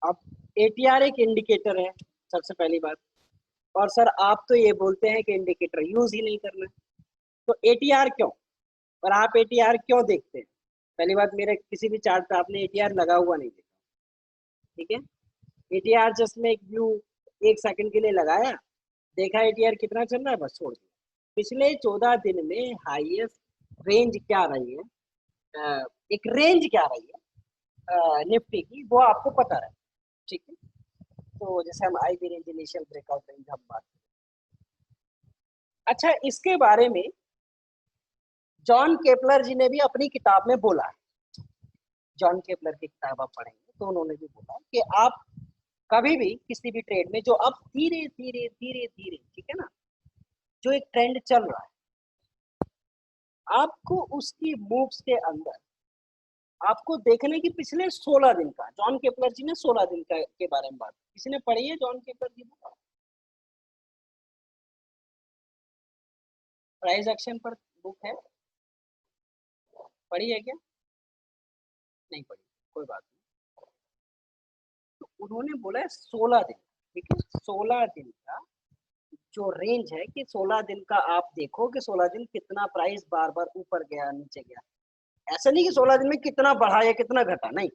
अब एटीआर एक इंडिकेटर है सबसे पहली बात, और सर आप तो ये बोलते हैं कि इंडिकेटर यूज ही नहीं करना, तो एटीआर क्यों, और आप एटीआर क्यों देखते हैं। पहली बात, मेरे किसी भी चार्ट पे आपने एटीआर लगा हुआ नहीं देखा, ठीक है। एटीआर जस्ट में एक व्यू 1 सेकंड के लिए लगाया, देखा एटीआर कितना चल रहा है, बस छोड़ दिया। पिछले 14 दिन में हाईएस्ट रेंज क्या रही है, एक रेंज क्या रही है निफ्टी की, वो आपको पता है, ठीक है। तो जैसे हम IB range, initial breakout range हम बात करें। अच्छा, इसके बारे में जॉन केपलर जी ने भी अपनी किताब में बोला है। जॉन केपलर की किताब आप पढ़ेंगे तो उन्होंने भी बोला कि आप कभी भी किसी भी ट्रेड में जो अब धीरे धीरे धीरे धीरे, ठीक है ना, जो एक ट्रेंड चल रहा है, आपको उसकी मूव्स के अंदर आपको देखने की पिछले 16 दिन का, जॉन केपलर जी ने 16 दिन का के बारे में बात, किसी ने पढ़ी है जॉन केपलर जी बुक, प्राइस एक्शन पर बुक है, पढ़ी है क्या, नहीं पढ़ी, कोई बात नहीं। तो उन्होंने बोला है 16 दिन, ठीक है, 16 दिन का जो रेंज है कि 16 दिन का आप देखो कि 16 दिन कितना प्राइस बार बार ऊपर गया नीचे गया, ऐसा नहीं कि 16 दिन में कितना बढ़ा या कितना घटा, नहीं।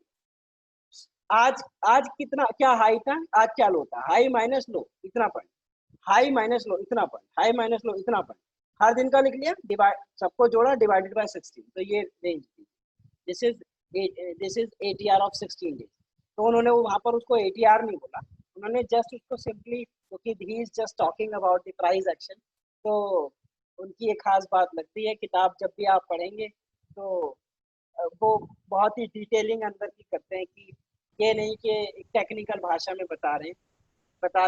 आज कितना क्या हाई था, आज क्या लो था, हाई माइनस लो इतना पॉइंट, हाई माइनस लो इतना पॉइंट, हाई माइनस लो इतना पॉइंट, हर दिन का लिख लिया, डिवाइड सबको जोड़ा, डिवाइडेड बाय 16, तो ये रेंज थी। This is ATR of 16 days. तो उन्होंने वहां पर उसको एटीआर नहीं बोला, उन्होंने जस्ट उसको सिंपली, क्योंकि he is just talking about the price action, तो उनकी एक खास बात लगती है, किताब जब भी आप पढ़ेंगे तो वो बहुत ही डिटेलिंग अंदर की करते हैं, कि ये नहीं कि टेक्निकल भाषा में बता रहे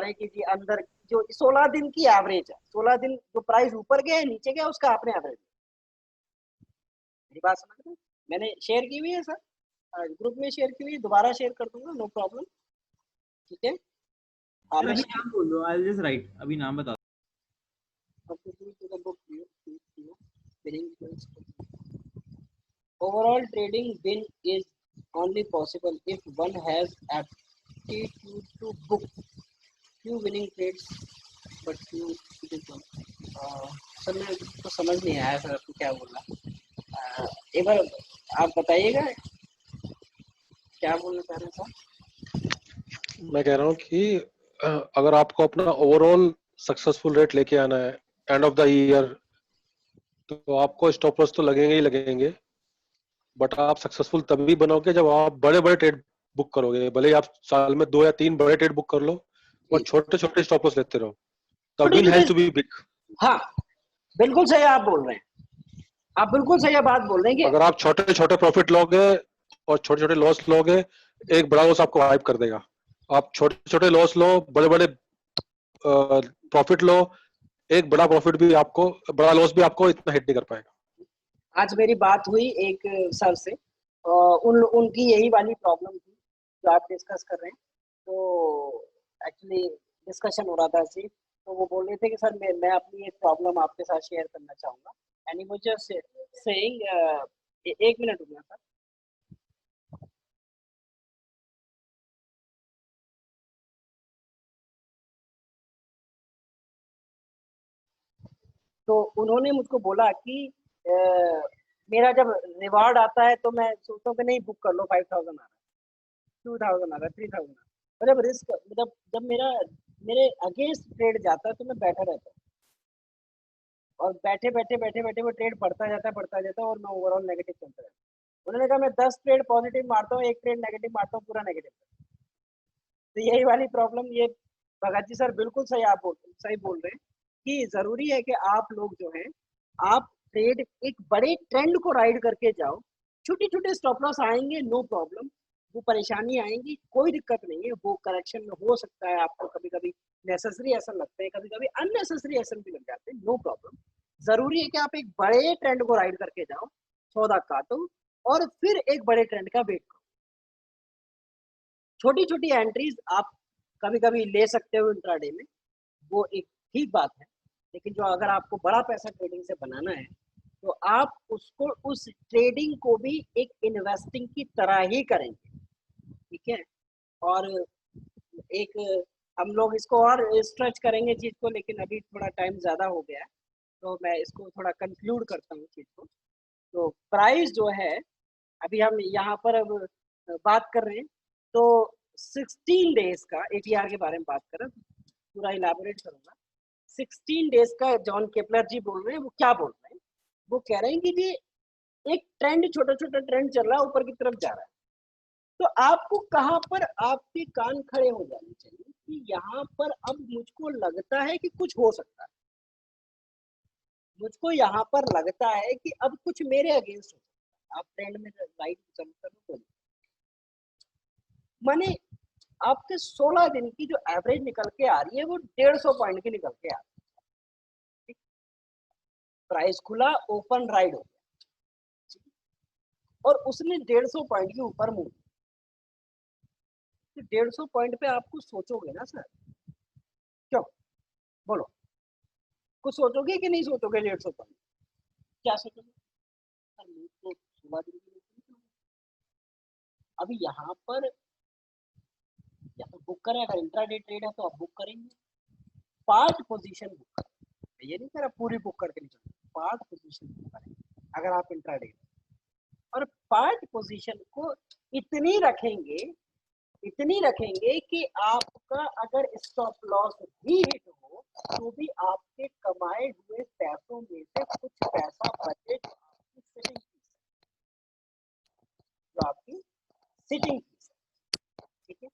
हैं कि जी अंदर जो 16 दिन की एवरेज है, 16 दिन जो प्राइस ऊपर गया नीचे गया उसका आपने एवरेज, मेरी बात समझ रहे हैं। मैंने शेयर की हुई है सर, ग्रुप में शेयर की हुई है, दोबारा शेयर कर दूंगा, नो प्रॉब्लम, ठीक है। अभी नाम बोल दो, आई विल जस्ट राइट, अभी नाम बता। Overall trading win is only possible if one has aptitude to book few winning trades but you sir मैं तो समझ नहीं आया सर आपको क्या बोलना। एक बार आप बताइएगा क्या बोलना चाह रहे हैं सर। मैं कह रहा हूँ कि अगर आपको अपना ओवरऑल सक्सेसफुल रेट लेके आना है एंड ऑफ द ईयर, तो आपको स्टॉप लॉस तो लगेंगे ही लगेंगे, बट आप सक्सेसफुल तभी बनोगे जब आप बड़े बड़े ट्रेड बुक करोगे। भले ही आप साल में 2 या 3 बड़े ट्रेड बुक कर लो और जी छोटे छोटे स्टॉप लॉस लेते रहो। द छोटे विन हैज छोटे, टू बी बिग। हाँ बिल्कुल सही आप बोल रहे हैं, आप बिल्कुल सही बात बोल रहे हैं अगर आप छोटे छोटे प्रॉफिट लोगे और छोटे छोटे लॉस लोगे, एक बड़ा लॉस आपको हाइप कर देगा। आप छोटे छोटे लॉस लो, बड़े बड़े प्रॉफिट लो, एक बड़ा प्रॉफिट भी आपको, बड़ा लॉस भी आपको इतना हिट नहीं कर पाएगा। आज मेरी बात हुई एक सर से, उनकी यही वाली प्रॉब्लम थी जो आप डिस्कस कर रहे हैं। तो एक्चुअली डिस्कशन हो रहा था ऐसे, तो वो बोल रहे थे कि सर मैं अपनी एक प्रॉब्लम आपके साथ शेयर करना चाहूँगा। And he was just saying, एक मिनट रुकना सर। तो उन्होंने मुझको बोला कि मेरा जब रिवार्ड आता है तो मैं सोचता हूँ कि नहीं बुक कर लो, 5000 आ रहा है, 2000 आ रहा है, 3000 आ रहा है, और जब रिस्क मतलब जब मेरे अगेंस्ट ट्रेड जाता है तो मैं बैठा रहता हूँ, और बैठे बैठे वो ट्रेड बढ़ता जाता है और मैं ओवरऑल नेगेटिव चलता रहता हूँ। उन्होंने कहा मैं 10 ट्रेड पॉजिटिव मारता हूँ, एक ट्रेड नेगेटिव मारता हूँ, पूरा नेगेटिव। तो यही वाली प्रॉब्लम ये भगत जी सर बिल्कुल सही बोल रहे हैं कि जरूरी है कि आप लोग जो है आप ट्रेड एक बड़े ट्रेंड को राइड करके जाओ। छोटे छोटे स्टॉप लॉस आएंगे, नो प्रॉब्लम, वो परेशानी आएंगी, कोई दिक्कत नहीं है, वो करेक्शन में हो सकता है आपको कभी कभी नेसेसरी ऐसा लगता है, कभी कभी अननेसेसरी ऐसा भी लग जाते हैं, नो प्रॉब्लम। जरूरी है कि आप एक बड़े ट्रेंड को राइड करके जाओ, सौदा काटो और फिर एक बड़े ट्रेंड का वेट करो। छोटी छोटी एंट्रीज आप कभी कभी ले सकते हो इंट्राडे में, वो एक ठीक बात है, लेकिन जो अगर आपको बड़ा पैसा ट्रेडिंग से बनाना है तो आप उसको उस ट्रेडिंग को भी एक इन्वेस्टिंग की तरह ही करेंगे, ठीक है। और एक हम लोग इसको और स्ट्रेच करेंगे चीज को, लेकिन अभी थोड़ा टाइम ज्यादा हो गया है तो मैं इसको थोड़ा कंक्लूड करता हूँ चीज को। तो प्राइस जो है अभी हम यहाँ पर अब बात कर रहे हैं, तो 16 डेज का एटीआर के बारे में बात कर रहे हैं, पूरा इलाबोरेट करूंगा। 16 डेज का जॉन केपलर जी बोल रहे हैं, वो क्या बोल रहे हैं, वो कह रहे हैं कि जी एक ट्रेंड, छोटा छोटा ट्रेंड चल रहा है, ऊपर की तरफ जा रहा है, तो आपको कहाँ पर आपके कान खड़े हो जाने चाहिए कि यहाँ पर अब मुझको लगता है कि कुछ हो सकता है, मुझको यहाँ पर लगता है कि अब कुछ मेरे अगेंस्ट हो सकता है। आप ट्रेंड में राइट चल कर माने आपके 16 दिन की जो एवरेज निकल के आ रही है वो 150 पॉइंट की निकल के आ रही है। प्राइस खुला, ओपन राइड हो गया और उसने 150 पॉइंट के ऊपर मूव, तो 150 पॉइंट पे आपको सोचोगे ना सर, क्यों बोलो, कुछ सोचोगे कि नहीं सोचोगे? 150 पॉइंट क्या सोचोगे सर? मूव तो 16 दिन की नहीं। अभी यहाँ पर या तो बुक करें, अगर इंट्राडे ट्रेड है तो आप बुक करेंगे, पार्ट पोजीशन बुक करें, ये नहीं कह रहा पूरी बुक करके नहीं चलते, पार्ट पोजीशन बुक करें अगर आप इंट्राडे, और पार्ट पोजीशन को इतनी रखेंगे कि आपका अगर स्टॉप लॉस भी हिट हो तो भी आपके कमाए हुए पैसों में से कुछ पैसा बचे जो आपकी सिटिंग फीस है, ठीक है।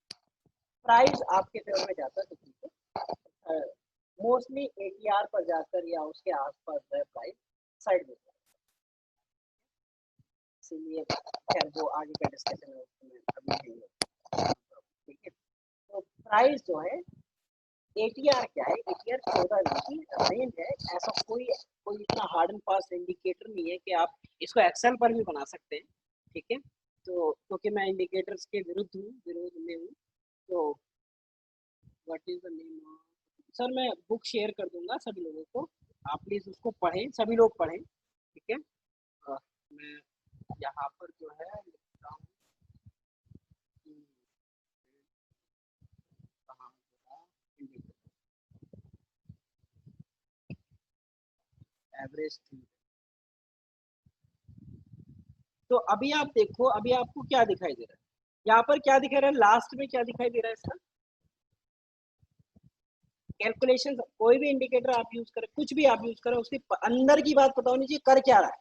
प्राइस आपके फेवर में जाता है तो ठीक है, मोस्टली एटीआर पर जाकर या उसके आसपास जो है प्राइस साइड में, इसीलिए खैर वो आगे का डिस्कशन है उसमें अभी नहीं है, ठीक है। तो प्राइस जो है एटीआर क्या है, एटीआर 14 दिन की रेंज है, ऐसा कोई इतना हार्ड एंड फास्ट इंडिकेटर नहीं है कि आप इसको एक्सेल पर भी बना सकते हैं, ठीक है। तो क्योंकि मैं इंडिकेटर्स के विरुद्ध में हूँ, तो what is the name of sir, मैं बुक शेयर कर दूंगा सभी लोगों को, आप प्लीज उसको पढ़ें, सभी लोग पढ़ें, ठीक है। मैं यहाँ पर जो है लिखता हूँ कि कहाँ indicator, एवरेज 3। तो अभी आप देखो, अभी आपको क्या दिखाई दे रहा है यहाँ पर, क्या दिखा रहा है लास्ट में, क्या दिखाई दे रहा है इसका कैलकुलेशन। कोई भी इंडिकेटर आप यूज करें, कुछ भी आप यूज करें, उसके अंदर की बात पता होनी चाहिए, कर क्या रहा है,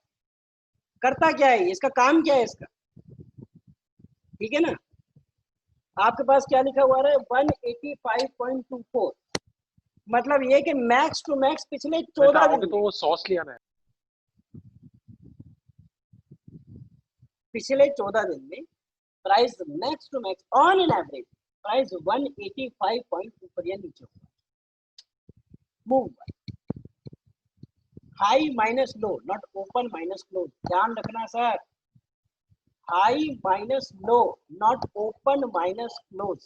करता क्या है, इसका काम क्या है इसका, ठीक है ना। आपके पास क्या लिखा हुआ है 185.24, मतलब ये कि मैक्स टू मैक्स पिछले 14 दिन तो सॉस ले आना है। पिछले 14 दिन में price max to max on an average price 185 point ऊपर या नीचे हुआ, move high minus low, not open minus close, ध्यान रखना sir, high minus low, not open minus close.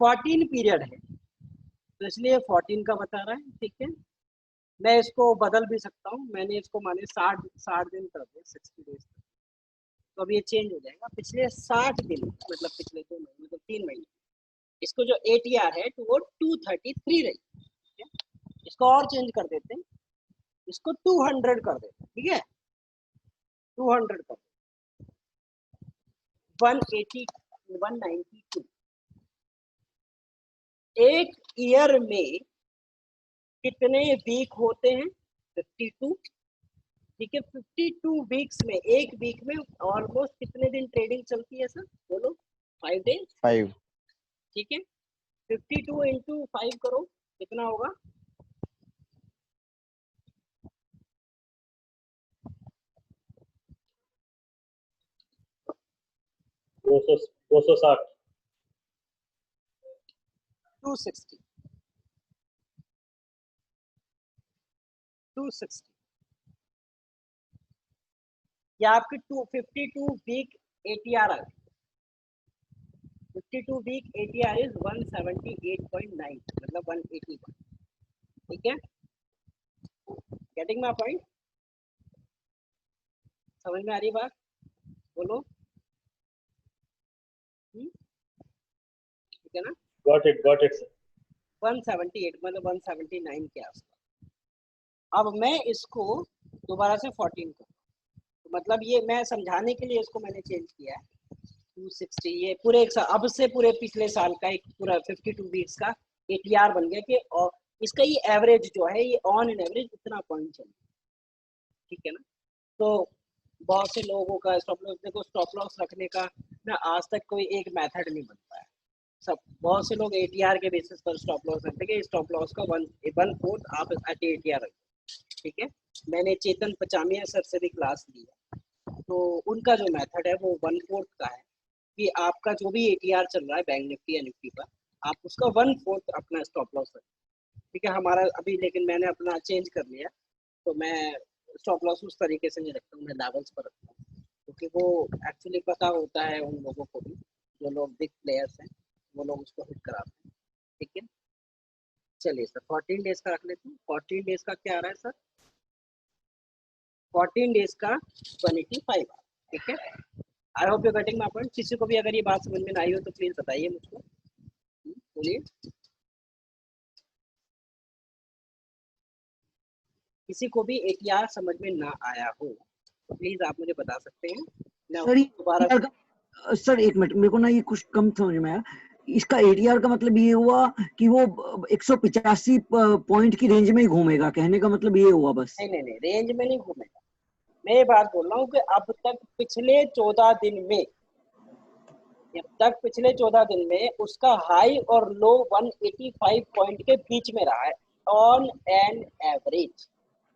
14 period है तो इसलिए 14 का बता रहा है, ठीक है। मैं इसको बदल भी सकता हूँ, मैंने इसको माने 60 दिन कर दिया, 60 डेज, तो अब ये चेंज हो जाएगा पिछले 60 दिन, मतलब पिछले 2 महीने, मतलब 3 महीने। इसको जो ATR है तो वो 233 रही, ठीक है। इसको और चेंज कर देते हैं, इसको 200 कर देते हैं, ठीक है, 200 कर 180 192। एक ईयर में कितने वीक होते हैं 52, ठीक है। 52 वीक्स में एक वीक में ऑलमोस्ट कितने दिन ट्रेडिंग चलती है सर, बोलो 5 डेज, 5 ठीक है। 52 इंटू 5 करो, कितना होगा, 260 260 260। या आपकी 52 वीक ATR आ गई, 52 वीक ATR इज 178.9, मतलब 181, ठीक है। गेटिंग माय पॉइंट, समझ में आ रही बात, बोलो, ठीक है ना। Got it sir. 178 मतलब 179 के आसपास। अब मैं इसको दोबारा से 14 को, तो मतलब ये मैं समझाने के लिए इसको मैंने चेंज किया है 260, ये पूरे एक साल, अब से पूरे पिछले साल का एक पूरा 52 वीक्स का ATR बन गया कि, और इसका ये एवरेज जो है ये ऑन एन एवरेज इतना पॉइंट चल, ठीक है ना। तो बहुत से लोगों का स्टॉप लॉस, देखो स्टॉप लॉस रखने का ना आज तक कोई एक मेथड नहीं बन पाया, सब बहुत से लोग ATR के बेसिस पर स्टॉप लॉस रखते हैं, स्टॉप लॉस का 1/4 आप ATR रखते, ठीक है। मैंने चेतन पचामिया सर से भी क्लास ली है, तो उनका जो मेथड है वो 1/4 का है, कि आपका जो भी ATR चल रहा है बैंक निफ्टी या निफ्टी पर, आप उसका 1/4 अपना स्टॉप लॉस रखें, ठीक है। हमारा अभी लेकिन मैंने अपना चेंज कर लिया, तो मैं स्टॉप लॉस उस तरीके से नहीं रखता हूँ, मैं लेवल्स पर रखता हूँ, क्योंकि वो एक्चुअली पता होता है उन लोगों को भी, जो लोग बिग प्लेयर्स हैं वो लोग उसको हिट कराते हैं, ठीक है। चलिए सर 14 डेज का रख लेते हैं। 14 डेज का क्या आ रहा है सर, 14 डेज का 185, ठीक है। I hope you getting my point. किसी को भी अगर ये बात समझ में ना आई हो तो प्लीज बताइए मुझको, बोलिए। किसी को भी ATR समझ में ना आया हो तो प्लीज आप मुझे बता सकते हैं, मैं सर दोबारा ATR सर एक मिनट, मेरे को ना ये कुछ कम समझ में आया। इसका ATR का मतलब ये हुआ कि वो 185 पॉइंट की रेंज में ही घूमेगा, कहने का मतलब ये हुआ बस। नहीं रेंज में नहीं घूमेगा, मैं ये बात बोल रहा हूँ कि अब तक पिछले 14 दिन में, जब तक पिछले 14 दिन में उसका हाई और लो 185 पॉइंट के बीच में रहा है ऑन एन एवरेज,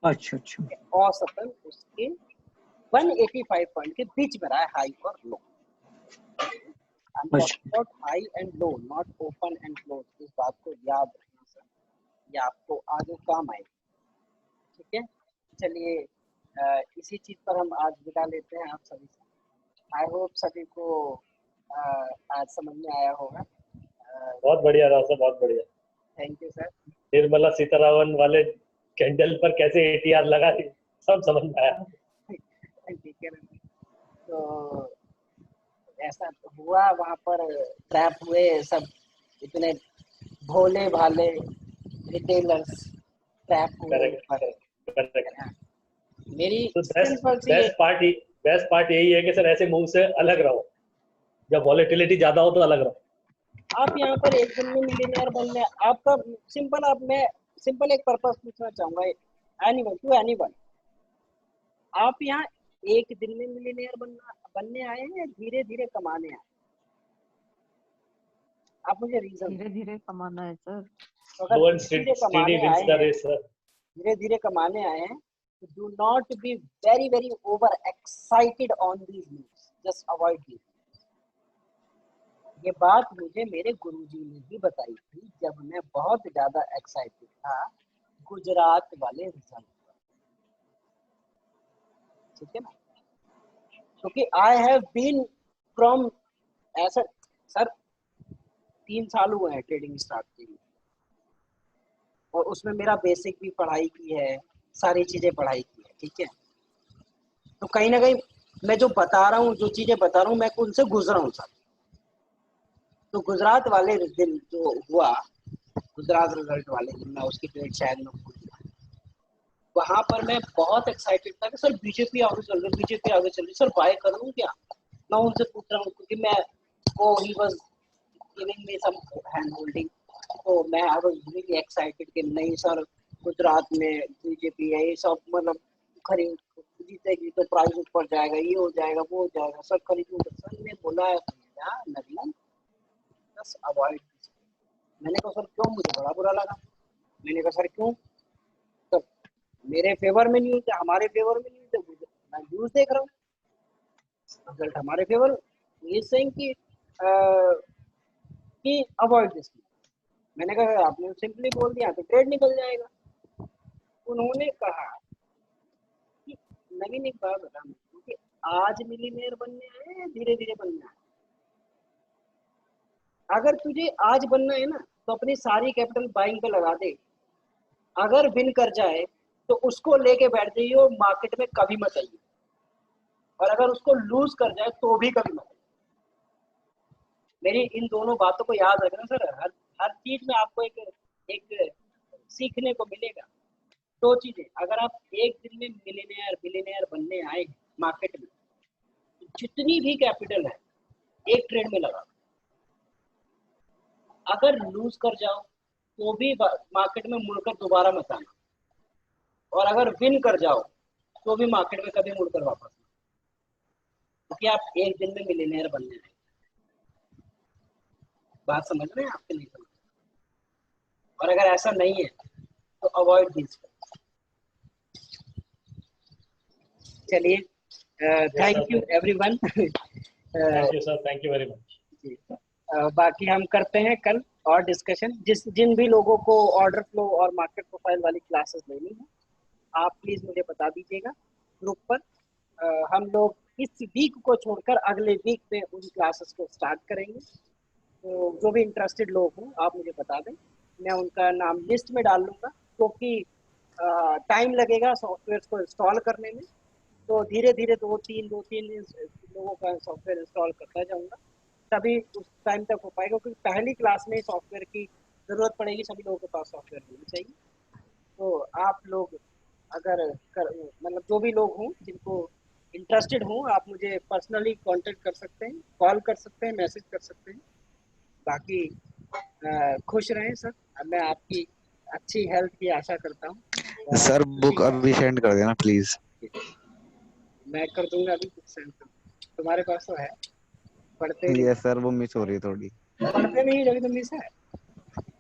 अच्छा अच्छा, औसतन उसके 185 पॉइंट के बीच में रहा है हाई और low. High and low, not open and close, इस बात को याद रखना सर, ये आपको आगे काम आएगी, ठीक है। चलिए इसी चीज पर हम आज विदा लेते हैं आप सभी से। आई होप सभी को आज समझ में आया होगा। बहुत बढ़िया रहा सर, बहुत बढ़िया। Thank you sir. Nirmala Sitharaman वाले कैंडल पर कैसे ATR लगा सब समझ में आया। ठीक है ना, तो ऐसा तो हुआ, वहां पर ट्रैप हुए सब, इतने भोले भाले रिटेलर्स ट्रैप को करेक्ट। मेरी तो सिंपल सी बेस्ट पार्ट यही है कि सर ऐसे मूव से अलग रहो, जब वॉलेटिलिटी ज्यादा हो तो अलग रहो। आप यहाँ पर एक दिन में मिलियनेयर बनने आपका सिंपल, आप मैं सिंपल एक पर्पस पूछना चाहूंगा एनीवन, आप यहाँ एक दिन में मिलियनेयर बनने आए हैं या धीरे धीरे कमाने आए? आप मुझे रीजन धीरे धीरे कमाना है सर। तो अगर धीरे धीरे कमाने आए हैं तो do not be very very over excited on these news, just avoid these. ये बात मुझे मेरे गुरुजी ने भी बताई थी जब मैं बहुत ज्यादा एक्साइटेड था गुजरात वाले रिजल्ट, ठीक है ना, क्योंकि आई हैव बीन फ्रॉम ऐसा सर 3 साल हुए हैं ट्रेडिंग स्टार्ट की, और उसमें मेरा बेसिक भी पढ़ाई की है, सारी चीजें पढ़ाई की है, ठीक है। तो कहीं ना कहीं मैं जो बता रहा हूँ, जो चीजें बता रहा हूँ, मैं उनसे गुजरा हूँ सर। तो गुजरात वाले दिन जो हुआ, गुजरात रिजल्ट वाले दिन, मैं उसकी डेट शायद में भूल गया, वहां पर मैं बहुत एक्साइटेड था कि सर बीजेपी आगे चल रही, बीजेपी आगे चल रही, सर बाय कर लूं क्या? मैं उनसे पूछ रहा हूँ क्योंकि मैं he was giving me some hand holding, तो मैं आई वाज रियली एक्साइटेड कि नहीं सर गुजरात में बीजेपी है, ये सब मतलब खरीद जीतेगी तो प्राइस ऊपर जाएगा, ये हो जाएगा, वो हो जाएगा, सर खरीदूंगा। सर ने बोला नवीन बस अवॉइड। मैंने कहा सर क्यों? मुझे बड़ा बुरा लगा। मैंने कहा सर क्यों? तो मेरे फेवर में न्यूज है, हमारे फेवर में न्यूज है, मैं न्यूज देख रहा हूँ, रिजल्ट हमारे फेवर, ये सेइंग कि अवॉइड दिस। मैंने कहा आपने सिंपली बोल दिया तो ट्रेड निकल जाएगा। उन्होंने कहा कि नवीन एक बात बता, क्योंकि आज मिलियनेयर बनने आए या धीरे धीरे बनना है? अगर तुझे आज बनना है ना तो अपनी सारी कैपिटल बाइंग पे लगा दे, अगर विन कर जाए तो उसको लेके बैठ जाइए, मार्केट में कभी मत आइए, और अगर उसको लूज कर जाए तो भी कभी मत आइए। मेरी इन दोनों बातों को याद रखना सर, हर चीज में आपको एक सीखने को मिलेगा। 2 चीजें, अगर आप एक दिन में मिलियनेयर बनने आए मार्केट में, जितनी भी कैपिटल है एक ट्रेड में लगा, अगर लूज कर जाओ तो भी मार्केट में मुड़कर दोबारा मत आना, और अगर विन कर जाओ तो भी मार्केट में कभी मुड़कर वापस आना, क्योंकि आप एक दिन में मिलियनेयर बनने आए। बात समझ रहे हैं आपके? नहीं समझ? और अगर ऐसा नहीं है तो अवॉइड दिस। चलिए, thank you everyone. Thank you sir, thank you very much. बाकी हम करते हैं कल और डिस्कशन। जिन भी लोगों को ऑर्डर फ्लो और मार्केट प्रोफाइल वाली क्लासेस लेनी है, आप प्लीज मुझे बता दीजिएगा ग्रुप पर। हम लोग इस वीक को छोड़कर अगले वीक में उन क्लासेस को स्टार्ट करेंगे। तो जो भी इंटरेस्टेड लोग हों आप मुझे बता दें, मैं उनका नाम लिस्ट में डाल लूँगा, क्योंकि टाइम लगेगा सॉफ्टवेयर को इंस्टॉल करने में, तो धीरे धीरे 2-3 लोगों का सॉफ्टवेयर इंस्टॉल करता जाऊँगा, तभी उस टाइम तक हो पाएगा, क्योंकि पहली क्लास में सॉफ्टवेयर की ज़रूरत पड़ेगी, सभी लोगों के पास सॉफ्टवेयर होना चाहिए। तो आप लोग अगर मतलब जो भी लोग हों जिनको इंटरेस्टेड हों, आप मुझे पर्सनली कांटेक्ट कर सकते हैं, कॉल कर सकते हैं, मैसेज कर सकते हैं। बाकी खुश रहें सर, मैं आपकी अच्छी हेल्थ की आशा करता हूँ। सर बुक अभी सेंड कर देना प्लीज। मैं कर दूंगा, अभी कुछ सेंड कर, तुम्हारे पास तो है, पढ़ते नहीं। ये सर वो मिस हो रही है थोड़ी। पढ़ते नहीं जब तो मिस है।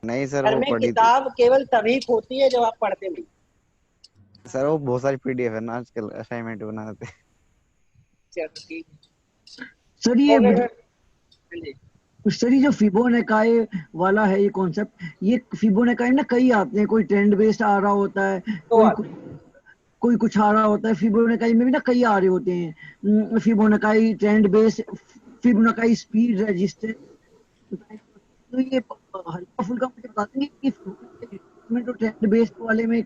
नहीं सर घर वो में पढ़ी किताब केवल तभी होती है जब आप पढ़ते नहीं। सर वो बहुत सारी पीडीएफ है ना आजकल असाइनमेंट बनाते। चलो ठीक है सर ये हाँ जी। सर ये जो फिबोनाची वाला है ये कॉन्सेप्ट, ये फिबोनाची ना कई आते हैं, कोई ट्रेंड बेस्ड आ रहा होता है, कोई कुछ आ रहा होता है। फिबोनाची में भी ना कई आ रहे होते हैं, Fibonacci trend based, Fibonacci speed resistance. तो ये हल्का फुल्का मुझे बता देंगे कि तो ट्रेंड बेस्ड वाले में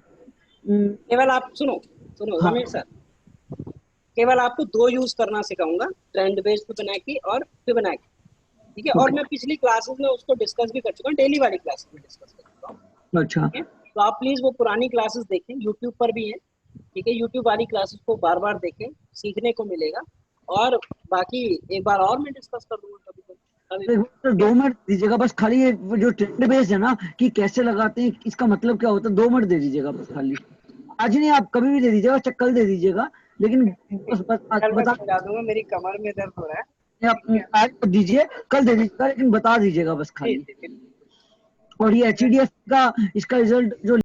केवल आप सुनो हाँ। रमेश सर, केवल आपको 2 यूज करना सिखाऊंगा, ट्रेंड बेस्ड फिबोनाची और फिबोनाची, ठीक है। और मैं पिछली क्लासेस में उसको डिस्कस भी कर चुका हूँ, डेली वाली क्लासेस में डिस्कस कर चुका हूँ। अच्छा। तो आप प्लीज वो पुरानी क्लासेस देखें, यूट्यूब पर भी है, ठीक है, यूट्यूब वाली क्लासेस को बार बार देखें, सीखने को मिलेगा। और बाकी एक बार और मैं डिस्कस कर दूंगा कभी तो 2 मिनट दीजिएगा बस खाली, ये जो ट्रेंड बेस्ड है ना कि कैसे लगाते हैं, इसका मतलब क्या होता है, 2 मिनट दे दीजिएगा बस खाली। आज नहीं, आप कभी भी दे दीजिएगा, चाहे कल दे दीजिएगा, लेकिन बस बता दूंगा, मेरी कमर में दर्द हो रहा है। आज दीजिए, कल दे दीजिएगा, लेकिन बता दीजिएगा बस खाली। और ये HEDF का इसका रिजल्ट जो